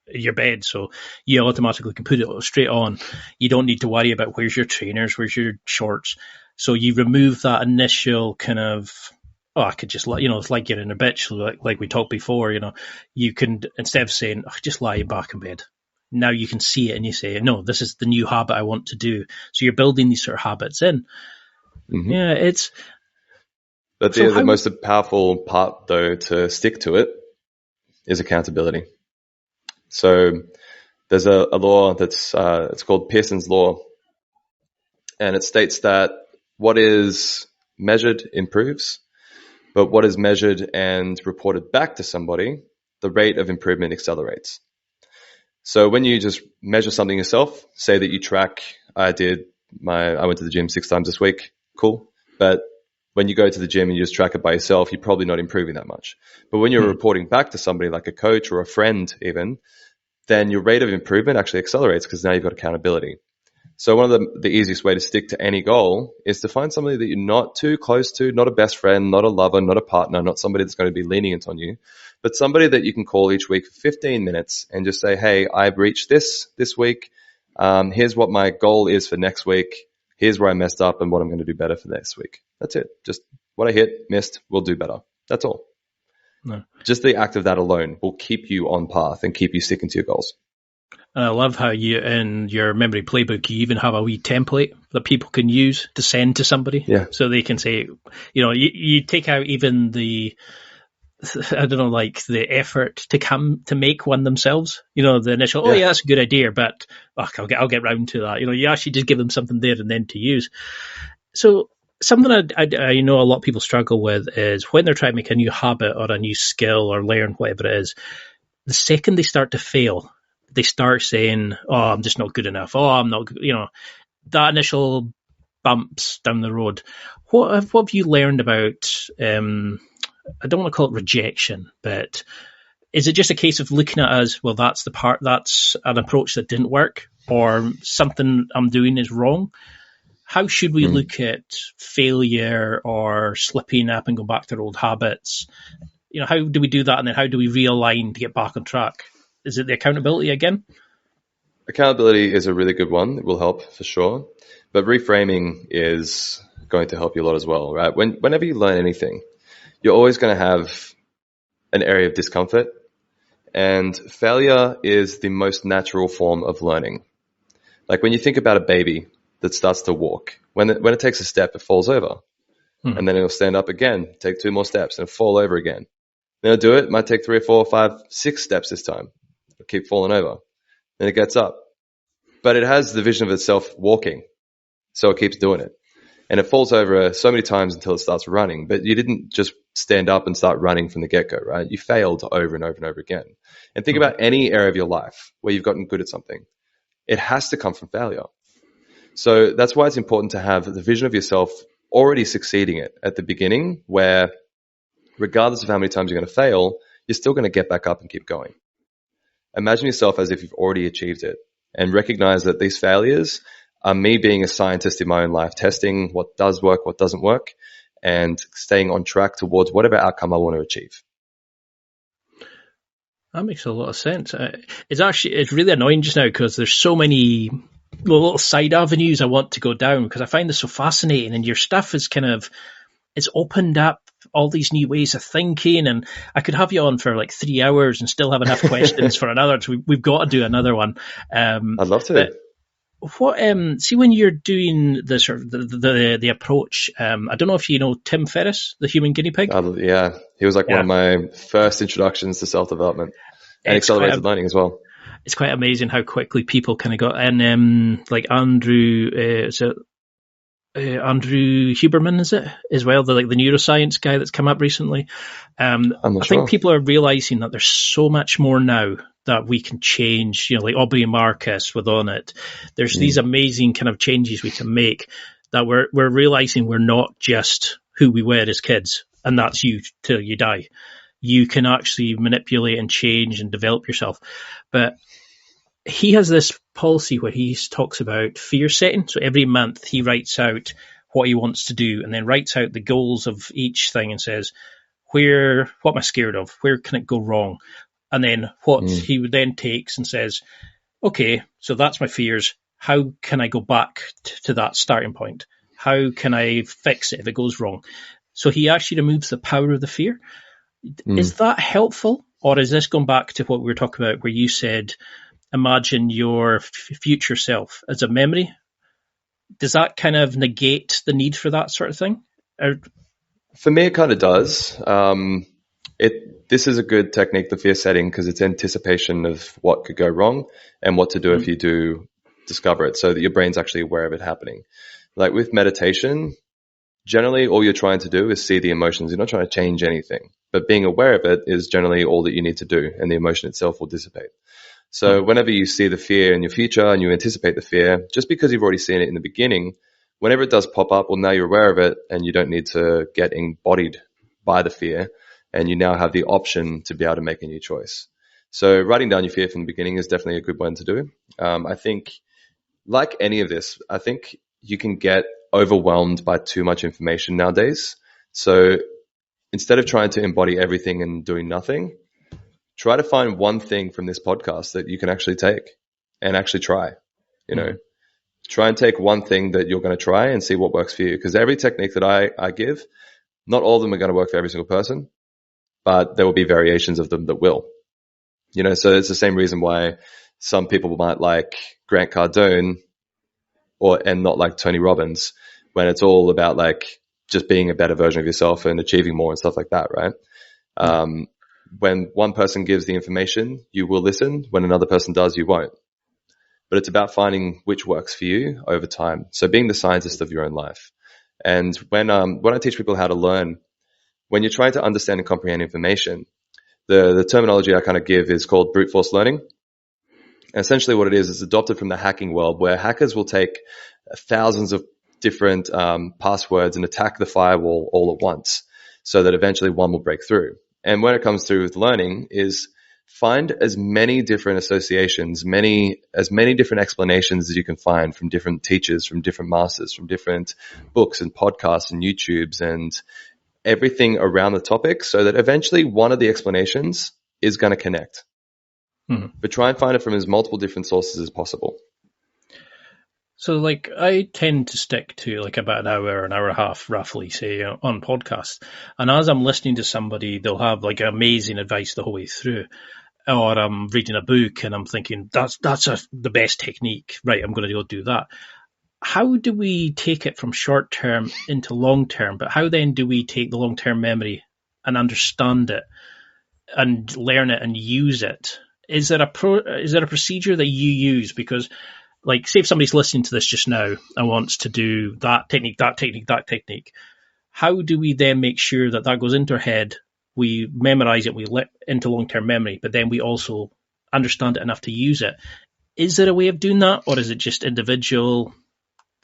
your bed, so you automatically can put it straight on. You don't need to worry about where's your trainers, where's your shorts. So you remove that initial kind of, I could just, it's like you're in a bitch, like we talked before, you can, instead of saying, just lie back in bed, now you can see it and you say, no, this is the new habit I want to do. So you're building these sort of habits in. Yeah, it's... But the most powerful part, though, to stick to it is accountability. So there's a law that's it's called Pearson's law, and it states that what is measured improves, but what is measured and reported back to somebody, the rate of improvement accelerates. So when you just measure something yourself, say that you track, I went to the gym 6 times this week, cool. But when you go to the gym and you just track it by yourself, you're probably not improving that much. But when you're reporting back to somebody like a coach or a friend even, then your rate of improvement actually accelerates because now you've got accountability. So one of the easiest way to stick to any goal is to find somebody that you're not too close to, not a best friend, not a lover, not a partner, not somebody that's going to be lenient on you, but somebody that you can call each week for 15 minutes and just say, hey, I've reached this week. Here's what my goal is for next week. Here's where I messed up and what I'm going to do better for next week. That's it. Just what I hit, missed, we'll do better. That's all. No. Just the act of that alone will keep you on path and keep you sticking to your goals. And I love how you, in your memory playbook, you even have a wee template that people can use to send to somebody. Yeah. So they can say, you take out even the effort to make one themselves. The initial, yeah, that's a good idea, but I'll get round to that. You actually just give them something there and then to use. So something I know a lot of people struggle with is when they're trying to make a new habit or a new skill or learn whatever it is, the second they start to fail, they start saying, oh, I'm just not good enough. Oh, I'm not, that initial bumps down the road. What have you learned about, I don't want to call it rejection, but is it just a case of looking at it as, well, that's an approach that didn't work, or something I'm doing is wrong? How should we look at failure or slipping up and go back to our old habits? How do we do that? And then how do we realign to get back on track? Is it the accountability again? Accountability is a really good one. It will help for sure. But reframing is going to help you a lot as well, right? Whenever you learn anything, you're always going to have an area of discomfort. And failure is the most natural form of learning. Like when you think about a baby that starts to walk, when it takes a step, it falls over. And then it'll stand up again, take 2 more steps, and fall over again. Then it'll do it. It might take 3 or 4 or 5, 6 steps this time. It'll keep falling over. Then it gets up. But it has the vision of itself walking, so it keeps doing it. And it falls over so many times until it starts running. But you didn't just stand up and start running from the get-go, right? You failed over and over and over again. And think about any area of your life where you've gotten good at something. It has to come from failure. So that's why it's important to have the vision of yourself already succeeding it at the beginning, where regardless of how many times you're going to fail, you're still going to get back up and keep going. Imagine yourself as if you've already achieved it, and recognize that these failures are me being a scientist in my own life, testing what does work, what doesn't work, and staying on track towards whatever outcome I want to achieve. That makes a lot of sense. It's really annoying just now because there's so many little side avenues I want to go down, because I find this so fascinating, and your stuff is it's opened up all these new ways of thinking, and I could have you on for like 3 hours and still have enough questions for another. So we've got to do another one. I'd love to. What see when you're doing the sort of the approach? I don't know if you know Tim Ferriss, the human guinea pig. Yeah, he was like one of my first introductions to self-development and accelerated learning as well. It's quite amazing how quickly people kind of got, and like Andrew Huberman, is it as well? The neuroscience guy that's come up recently. I think people are realizing that there's so much more now that we can change. Like Aubrey Marcus with On It. There's these amazing kind of changes we can make that we're realizing we're not just who we were as kids, and that's you till you die. You can actually manipulate and change and develop yourself. But he has this policy where he talks about fear setting. So every month he writes out what he wants to do, and then writes out the goals of each thing and says, what am I scared of? Where can it go wrong? And then what he would then takes and says, okay, so that's my fears. How can I go back to that starting point? How can I fix it if it goes wrong? So he actually removes the power of the fear. Is that helpful? Or is this going back to what we were talking about where you said, imagine your future self as a memory? Does that kind of negate the need for that sort of thing? For me, it kind of does. This is a good technique, the fear setting, because it's anticipation of what could go wrong and what to do if you do discover it, so that your brain's actually aware of it happening. Like with meditation, generally all you're trying to do is see the emotions. You're not trying to change anything, but being aware of it is generally all that you need to do, and the emotion itself will dissipate. So whenever you see the fear in your future and you anticipate the fear, just because you've already seen it in the beginning, whenever it does pop up, well, now you're aware of it and you don't need to get embodied by the fear, and you now have the option to be able to make a new choice. So writing down your fear from the beginning is definitely a good one to do. I think, like any of this, I think you can get overwhelmed by too much information nowadays. So instead of trying to embody everything and doing nothing, try to find one thing from this podcast that you can actually take and actually try. Try and take one thing that you're going to try and see what works for you. Because every technique that I give, not all of them are going to work for every single person, but there will be variations of them that will. So it's the same reason why some people might like Grant Cardone and not like Tony Robbins, when it's all about like just being a better version of yourself and achieving more and stuff like that, right? When one person gives the information, you will listen. When another person does, you won't. But it's about finding which works for you over time. So being the scientist of your own life. And when I teach people how to learn, when you're trying to understand and comprehend information, the terminology I kind of give is called brute force learning. And essentially what it is adopted from the hacking world, where hackers will take thousands of different passwords and attack the firewall all at once, so that eventually one will break through. And when it comes to with learning is find as many different associations, as many different explanations as you can find from different teachers, from different masters, from different books and podcasts and YouTubes and everything around the topic, so that eventually one of the explanations is going to connect. But try and find it from as multiple different sources as possible. So, like, I tend to stick to like about an hour and a half, roughly, say, on podcasts. And as I'm listening to somebody, they'll have like amazing advice the whole way through. Or I'm reading a book and I'm thinking, that's the best technique. Right, I'm going to go do that. How do we take it from short term into long term? But how then do we take the long term memory and understand it and learn it and use it? Is there a procedure that you use? Because, like, say if somebody's listening to this just now and wants to do that technique, how do we then make sure that goes into our head, we memorize it, we let into long-term memory, but then we also understand it enough to use it? Is there a way of doing that, or is it just individual,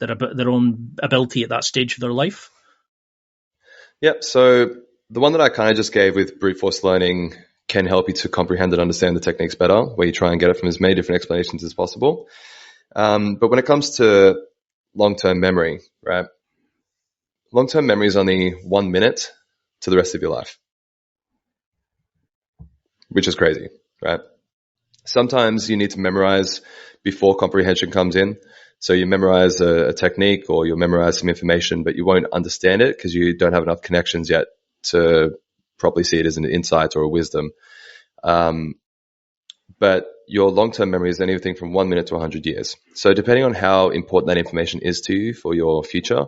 their own ability at that stage of their life? Yep. So the one that I kind of just gave with brute force learning can help you to comprehend and understand the techniques better, where you try and get it from as many different explanations as possible. But when it comes to long-term memory, right? Long-term memory is only 1 minute to the rest of your life, which is crazy, right? Sometimes you need to memorize before comprehension comes in. So you memorize a technique, or you'll memorize some information, but you won't understand it because you don't have enough connections yet to properly see it as an insight or a wisdom. But your long-term memory is anything from 1 minute to 100 years. So depending on how important that information is to you for your future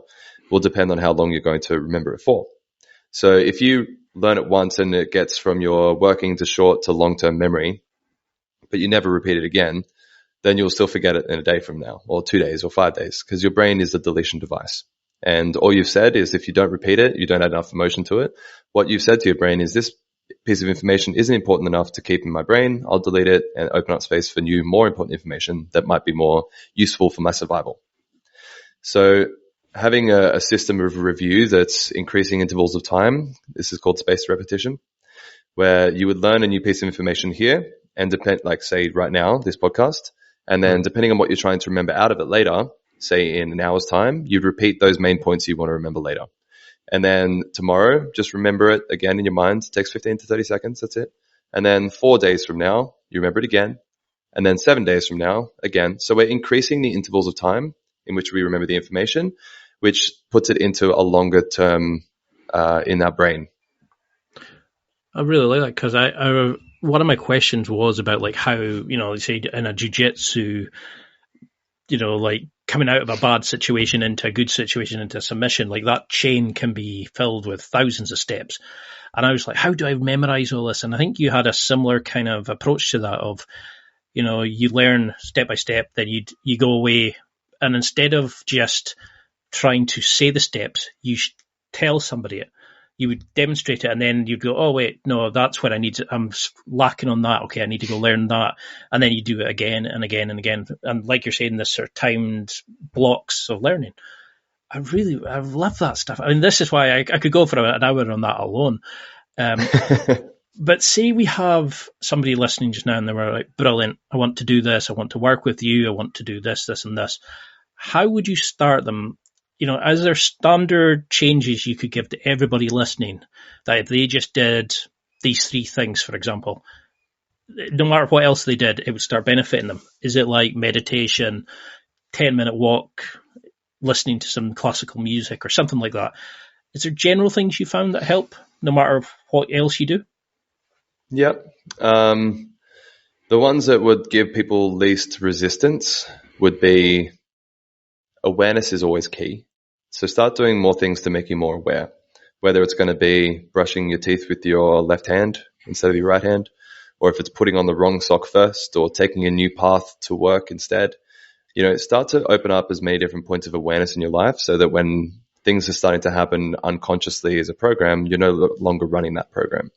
will depend on how long you're going to remember it for. So if you learn it once and it gets from your working to short to long-term memory, but you never repeat it again, then you'll still forget it in a day from now, or 2 days, or 5 days, because your brain is a deletion device. And all you've said is, if you don't repeat it, you don't add enough emotion to it. What you've said to your brain is, this piece of information isn't important enough to keep in my brain. I'll delete it and open up space for new, more important information that might be more useful for my survival. So having a system of review that's increasing intervals of time, this is called spaced repetition, where you would learn a new piece of information here and depend, like say right now, this podcast, and then depending on what you're trying to remember out of it later, say in an hour's time, you'd repeat those main points you want to remember later. And then tomorrow, just remember it again in your mind. It takes 15 to 30 seconds. That's it. And then 4 days from now, you remember it again. And then 7 days from now, again. So we're increasing the intervals of time in which we remember the information, which puts it into a longer term in our brain. I really like that, because I one of my questions was about like how, say in a jiu-jitsu, like coming out of a bad situation into a good situation into submission, like that chain can be filled with thousands of steps. And I was like, how do I memorize all this? And I think you had a similar kind of approach to that of, you learn step by step, then you go away, and instead of just trying to say the steps, you tell somebody it. You would demonstrate it, and then you'd go, oh, wait, no, that's what I need to, I'm lacking on that. Okay, I need to go learn that. And then you do it again and again and again. And like you're saying, this sort of timed blocks of learning. I love that stuff. I mean, this is why I could go for an hour on that alone. But say we have somebody listening just now and they were like, brilliant, I want to do this. I want to work with you. I want to do this, this, and this. How would you start them? As there standard changes you could give to everybody listening, that if they just did these 3 things, for example, no matter what else they did, it would start benefiting them. Is it like meditation, 10-minute walk, listening to some classical music or something like that? Is there general things you found that help no matter what else you do? Yep. The ones that would give people least resistance would be awareness is always key. So start doing more things to make you more aware, whether it's going to be brushing your teeth with your left hand instead of your right hand, or if it's putting on the wrong sock first or taking a new path to work instead. Start to open up as many different points of awareness in your life so that when things are starting to happen unconsciously as a program, you're no longer running that program.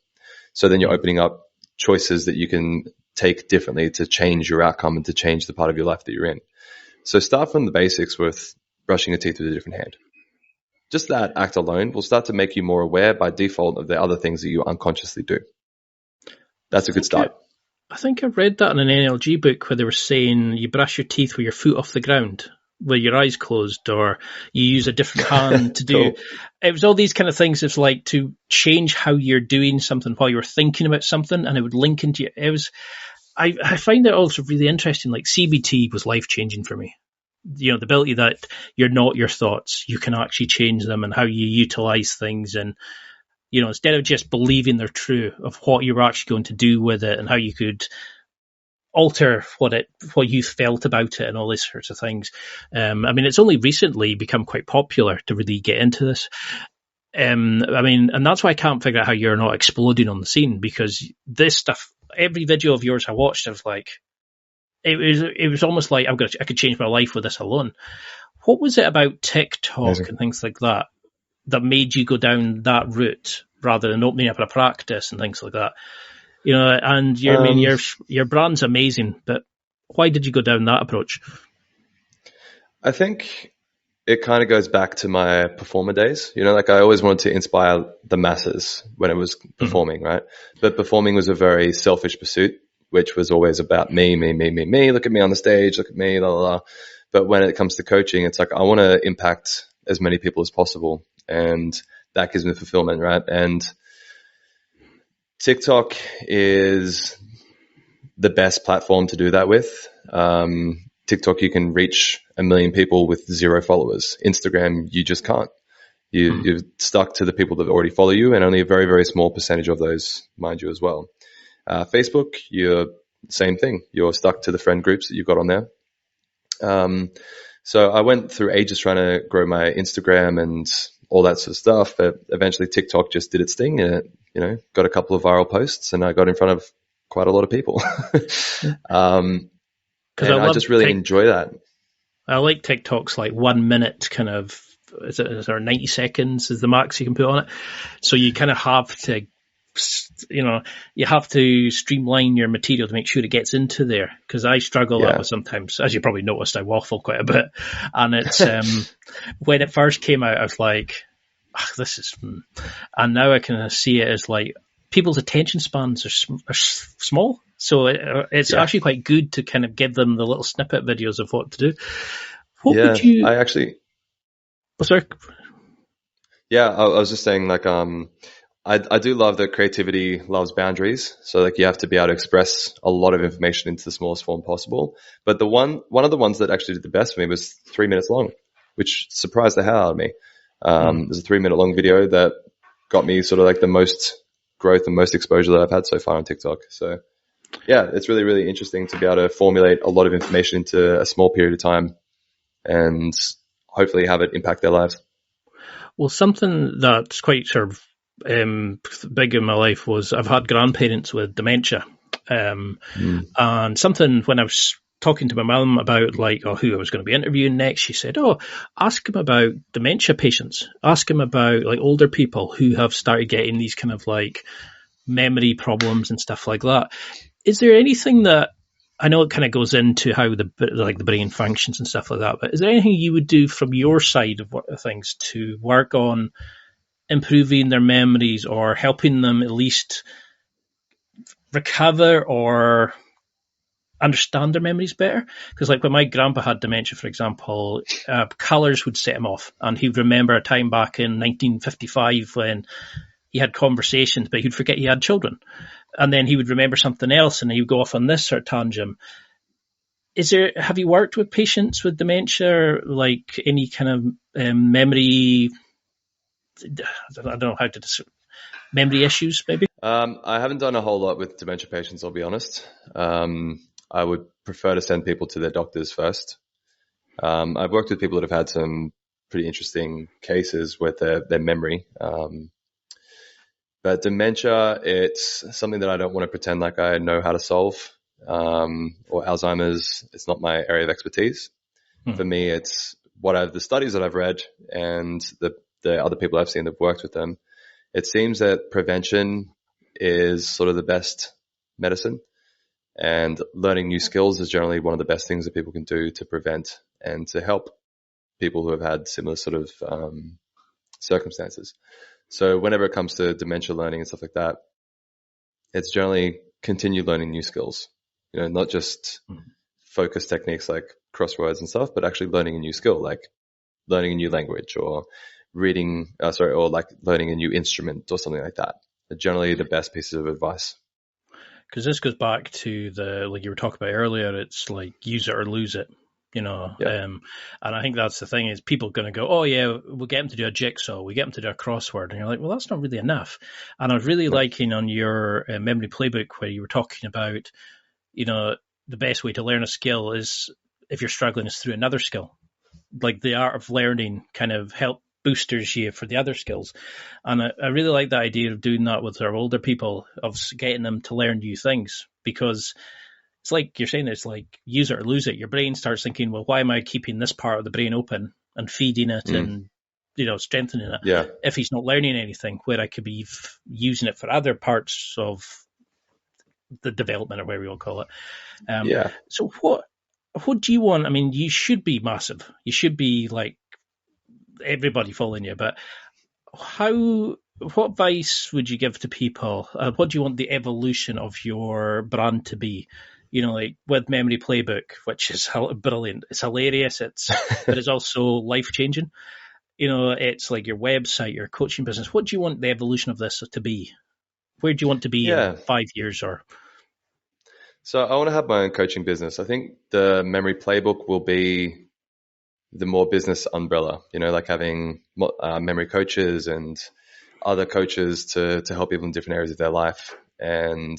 So then you're opening up choices that you can take differently to change your outcome and to change the part of your life that you're in. So start from the basics with brushing your teeth with a different hand. Just that act alone will start to make you more aware by default of the other things that you unconsciously do. That's a good start. I think I read that in an NLG book where they were saying you brush your teeth with your foot off the ground, with your eyes closed, or you use a different hand to do. Cool. It was all these kind of things. It's like to change how you're doing something while you're thinking about something, and it would link into you. It was. I find it also really interesting. Like CBT was life-changing for me. The ability that you're not your thoughts, you can actually change them, and how you utilize things, and instead of just believing they're true, of what you're actually going to do with it and how you could alter what you felt about it and all these sorts of things. It's only recently become quite popular to really get into this. And that's why I can't figure out how you're not exploding on the scene, because this stuff, every video of yours I watched, I was like, it was almost like I could change my life with this alone. What was it about TikTok and things like that made you go down that route rather than opening up a practice and things like that? And your brand's amazing, but why did you go down that approach? I think it kind of goes back to my performer days. I always wanted to inspire the masses when it was performing, right? But performing was a very selfish pursuit, which was always about me, look at me on the stage, look at me, la, la, la. But when it comes to coaching, it's like I want to impact as many people as possible, and that gives me fulfillment, right? And TikTok is the best platform to do that with. TikTok, you can reach 1 million people with 0 followers. Instagram, you just can't. You're stuck to the people that already follow you, and only a very, very small percentage of those mind you as well. Facebook, you're same thing. You're stuck to the friend groups that you've got on there. So I went through ages trying to grow my Instagram and all that sort of stuff, but eventually TikTok just did its thing, and it, got a couple of viral posts, and I got in front of quite a lot of people. And I just really enjoy that. I like TikTok's like 1 minute kind of, is there 90 seconds is the max you can put on it. So you kind of have to, you have to streamline your material to make sure it gets into there. Because I struggle that with sometimes, as you probably noticed, I waffle quite a bit. And it's, when it first came out, I was like, this is, and now I kind of see it as like, people's attention spans are small. So it's actually quite good to kind of give them the little snippet videos of what to do. What would you... Oh, sorry. Yeah, I was just saying, like, I do love that creativity loves boundaries. So, like, you have to be able to express a lot of information into the smallest form possible. But one of the ones that actually did the best for me was 3 minutes long, which surprised the hell out of me. There's a 3 minute long video that got me sort of like the most growth and most exposure that I've had so far on TikTok. So yeah, it's really, really interesting to be able to formulate a lot of information into a small period of time. and hopefully have it impact their lives. Well, something that's quite sort of big in my life was I've had grandparents with dementia. And something when I was talking to my mum about who I was going to be interviewing next, she said, ask him about dementia patients. Ask him about older people who have started getting these kind of memory problems and stuff like that. Is there anything that, I know it kind of goes into how the brain functions and stuff like that, but is there anything you would do from your side of things to work on improving their memories or helping them at least recover or understand their memories better? Because when my grandpa had dementia, for example, colours would set him off, and he would remember a time back in 1955 when he had conversations, but he'd forget he had children. And then he would remember something else, and he would go off on this sort of tangent. Have you worked with patients with dementia, any kind of memory? I don't know how to describe memory issues, maybe. I haven't done a whole lot with dementia patients, I'll be honest. I would prefer to send people to their doctors first. I've worked with people that have had some pretty interesting cases with their memory. But dementia, it's something that I don't want to pretend like I know how to solve. Or Alzheimer's, it's not my area of expertise. For me, it's the studies that I've read and the other people I've seen that have worked with them. It seems that prevention is sort of the best medicine, and learning new skills is generally one of the best things that people can do to prevent and to help people who have had similar sort of circumstances. So whenever it comes to dementia learning and stuff like that, it's generally continue learning new skills, not just focus techniques like crosswords and stuff, but actually learning a new skill, like learning a new language or learning a new instrument or something like that. They're generally the best pieces of advice. Because this goes back to you were talking about earlier, it's use it or lose it, Yeah. And I think that's the thing is people are going to go, oh yeah, we'll get them to do a jigsaw, we get them to do a crossword. And you're like, well, that's not really enough. And I was really liking on your memory playbook where you were talking about, the best way to learn a skill is if you're struggling is through another skill. The art of learning kind of help boosters you for the other skills. And I really like the idea of doing that with our older people, of getting them to learn new things, because it's like you're saying, it's like use it or lose it. Your brain starts thinking, well, why am I keeping this part of the brain open and feeding it and, strengthening it? Yeah. If he's not learning anything, where I could be using it for other parts of the development or whatever you want to call it. So what do you want? I mean, you should be massive. You should be everybody following you, but what advice would you give to people? What do you want the evolution of your brand to be? With Memory Playbook, which is brilliant. It's hilarious. But it's also life-changing. It's like your website, your coaching business. What do you want the evolution of this to be? Where do you want to be in 5 years or? So I want to have my own coaching business. I think the Memory Playbook will be the more business umbrella, having memory coaches and other coaches to help people in different areas of their life. And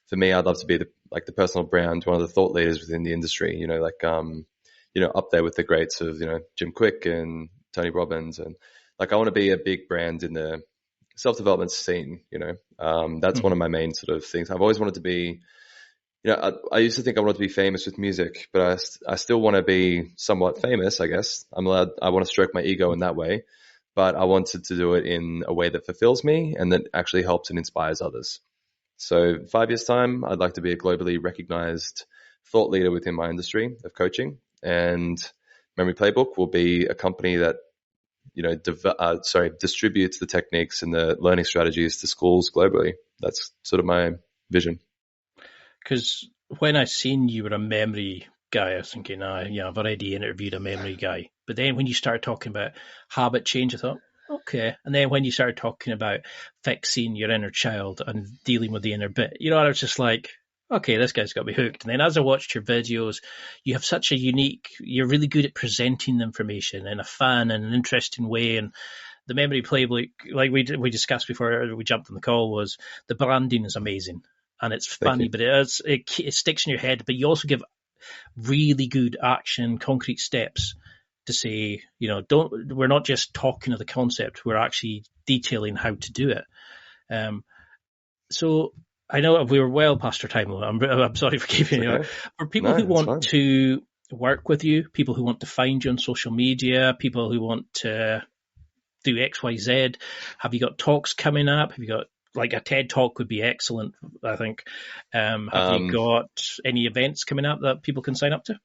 for me, I'd love to be the personal brand, one of the thought leaders within the industry, up there with the greats of, Jim Quick and Tony Robbins. And I want to be a big brand in the self-development scene, that's one of my main sort of things. I've always wanted to be, I used to think I wanted to be famous with music, but I still want to be somewhat famous, I guess. I want to stroke my ego in that way, but I wanted to do it in a way that fulfills me and that actually helps and inspires others. So 5 years time, I'd like to be a globally recognized thought leader within my industry of coaching, and Memory Playbook will be a company that, distributes the techniques and the learning strategies to schools globally. That's sort of my vision. Because when I seen you were a memory guy, I was thinking, I've already interviewed a memory guy. But then when you started talking about habit change, I thought, okay. And then when you started talking about fixing your inner child and dealing with the inner bit, I was just like, okay, this guy's got me hooked. And then as I watched your videos, you have such you're really good at presenting the information in a fun and an interesting way. And the Memory Playbook, like we discussed before we jumped on the call, was the branding is amazing. And it's funny, but it sticks in your head. But you also give really good action, concrete steps to say, we're not just talking of the concept, we're actually detailing how to do it. So I know we were well past our time. I'm sorry for keeping you. For people who want to work with you, people who want to find you on social media, people who want to do X, Y, Z, have you got talks coming up? Have you got, like, a TED Talk would be excellent, I think. Have you got any events coming up that people can sign up to?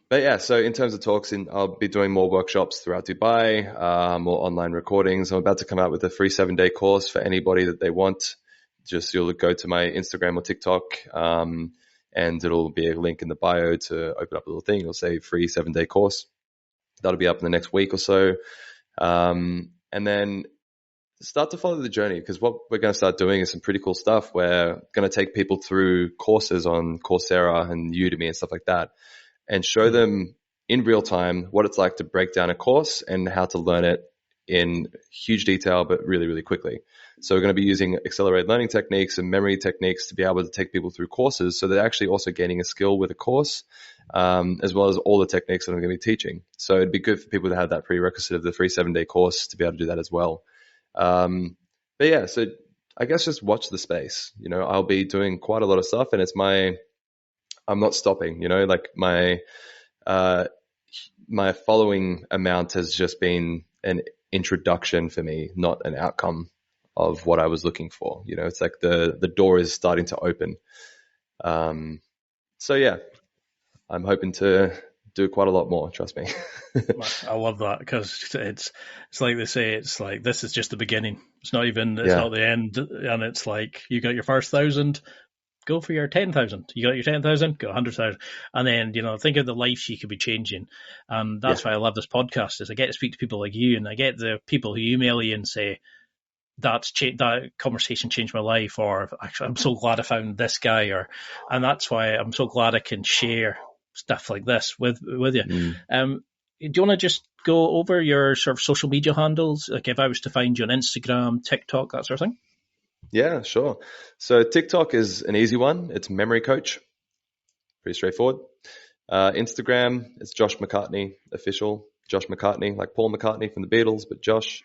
But yeah, so in terms of talks, I'll be doing more workshops throughout Dubai, more online recordings. I'm about to come out with a free 7-day course for anybody that they want. Just you'll go to my Instagram or TikTok, and it'll be a link in the bio to open up a little thing. It'll say free 7-day course. That'll be up in the next week or so. And then start to follow the journey, because what we're going to start doing is some pretty cool stuff. We're going to take people through courses on Coursera and Udemy and stuff like that, and show them in real time what it's like to break down a course and how to learn it in huge detail, but really, really quickly. So we're going to be using accelerated learning techniques and memory techniques to be able to take people through courses. So they're actually also gaining a skill with a course, as well as all the techniques that I'm going to be teaching. So it'd be good for people to have that prerequisite of the free 7-day course to be able to do that as well. But yeah, so I guess just watch the space. I'll be doing quite a lot of stuff, and I'm not stopping, like my following amount has just been an introduction for me, not an outcome of what I was looking for. It's like the door is starting to open. So yeah, I'm hoping to do quite a lot more, trust me. I love that, because it's like they say, it's like, this is just the beginning. It's not the end. And it's like, you got your first 1,000, go for your 10,000. You got your 10,000, go 100,000. And then, think of the life you could be changing. And that's why I love this podcast, is I get to speak to people like you, and I get the people who email you and say, that conversation changed my life, or actually, I'm so glad I found this guy, and that's why I'm so glad I can share stuff like this with you. Do you want to just go over your sort of social media handles? Like, if I was to find you on Instagram, TikTok, that sort of thing? Yeah, sure. So TikTok is an easy one. It's Memory Coach. Pretty straightforward. Instagram, it's Josh McCartney official. Josh McCartney, like Paul McCartney from the Beatles, but Josh.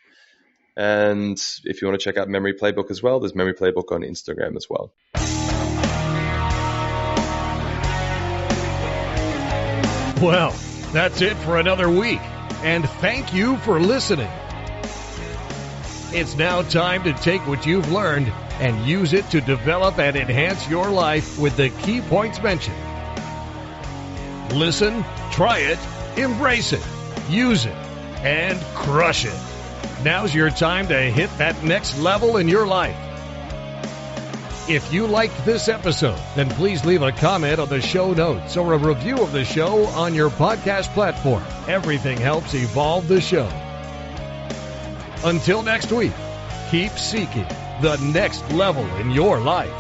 And if you want to check out Memory Playbook as well, there's Memory Playbook on Instagram as well. Well, that's it for another week, and thank you for listening. It's now time to take what you've learned and use it to develop and enhance your life with the key points mentioned. Listen, try it, embrace it, use it, and crush it. Now's your time to hit that next level in your life. If you liked this episode, then please leave a comment on the show notes or a review of the show on your podcast platform. Everything helps evolve the show. Until next week, keep seeking the next level in your life.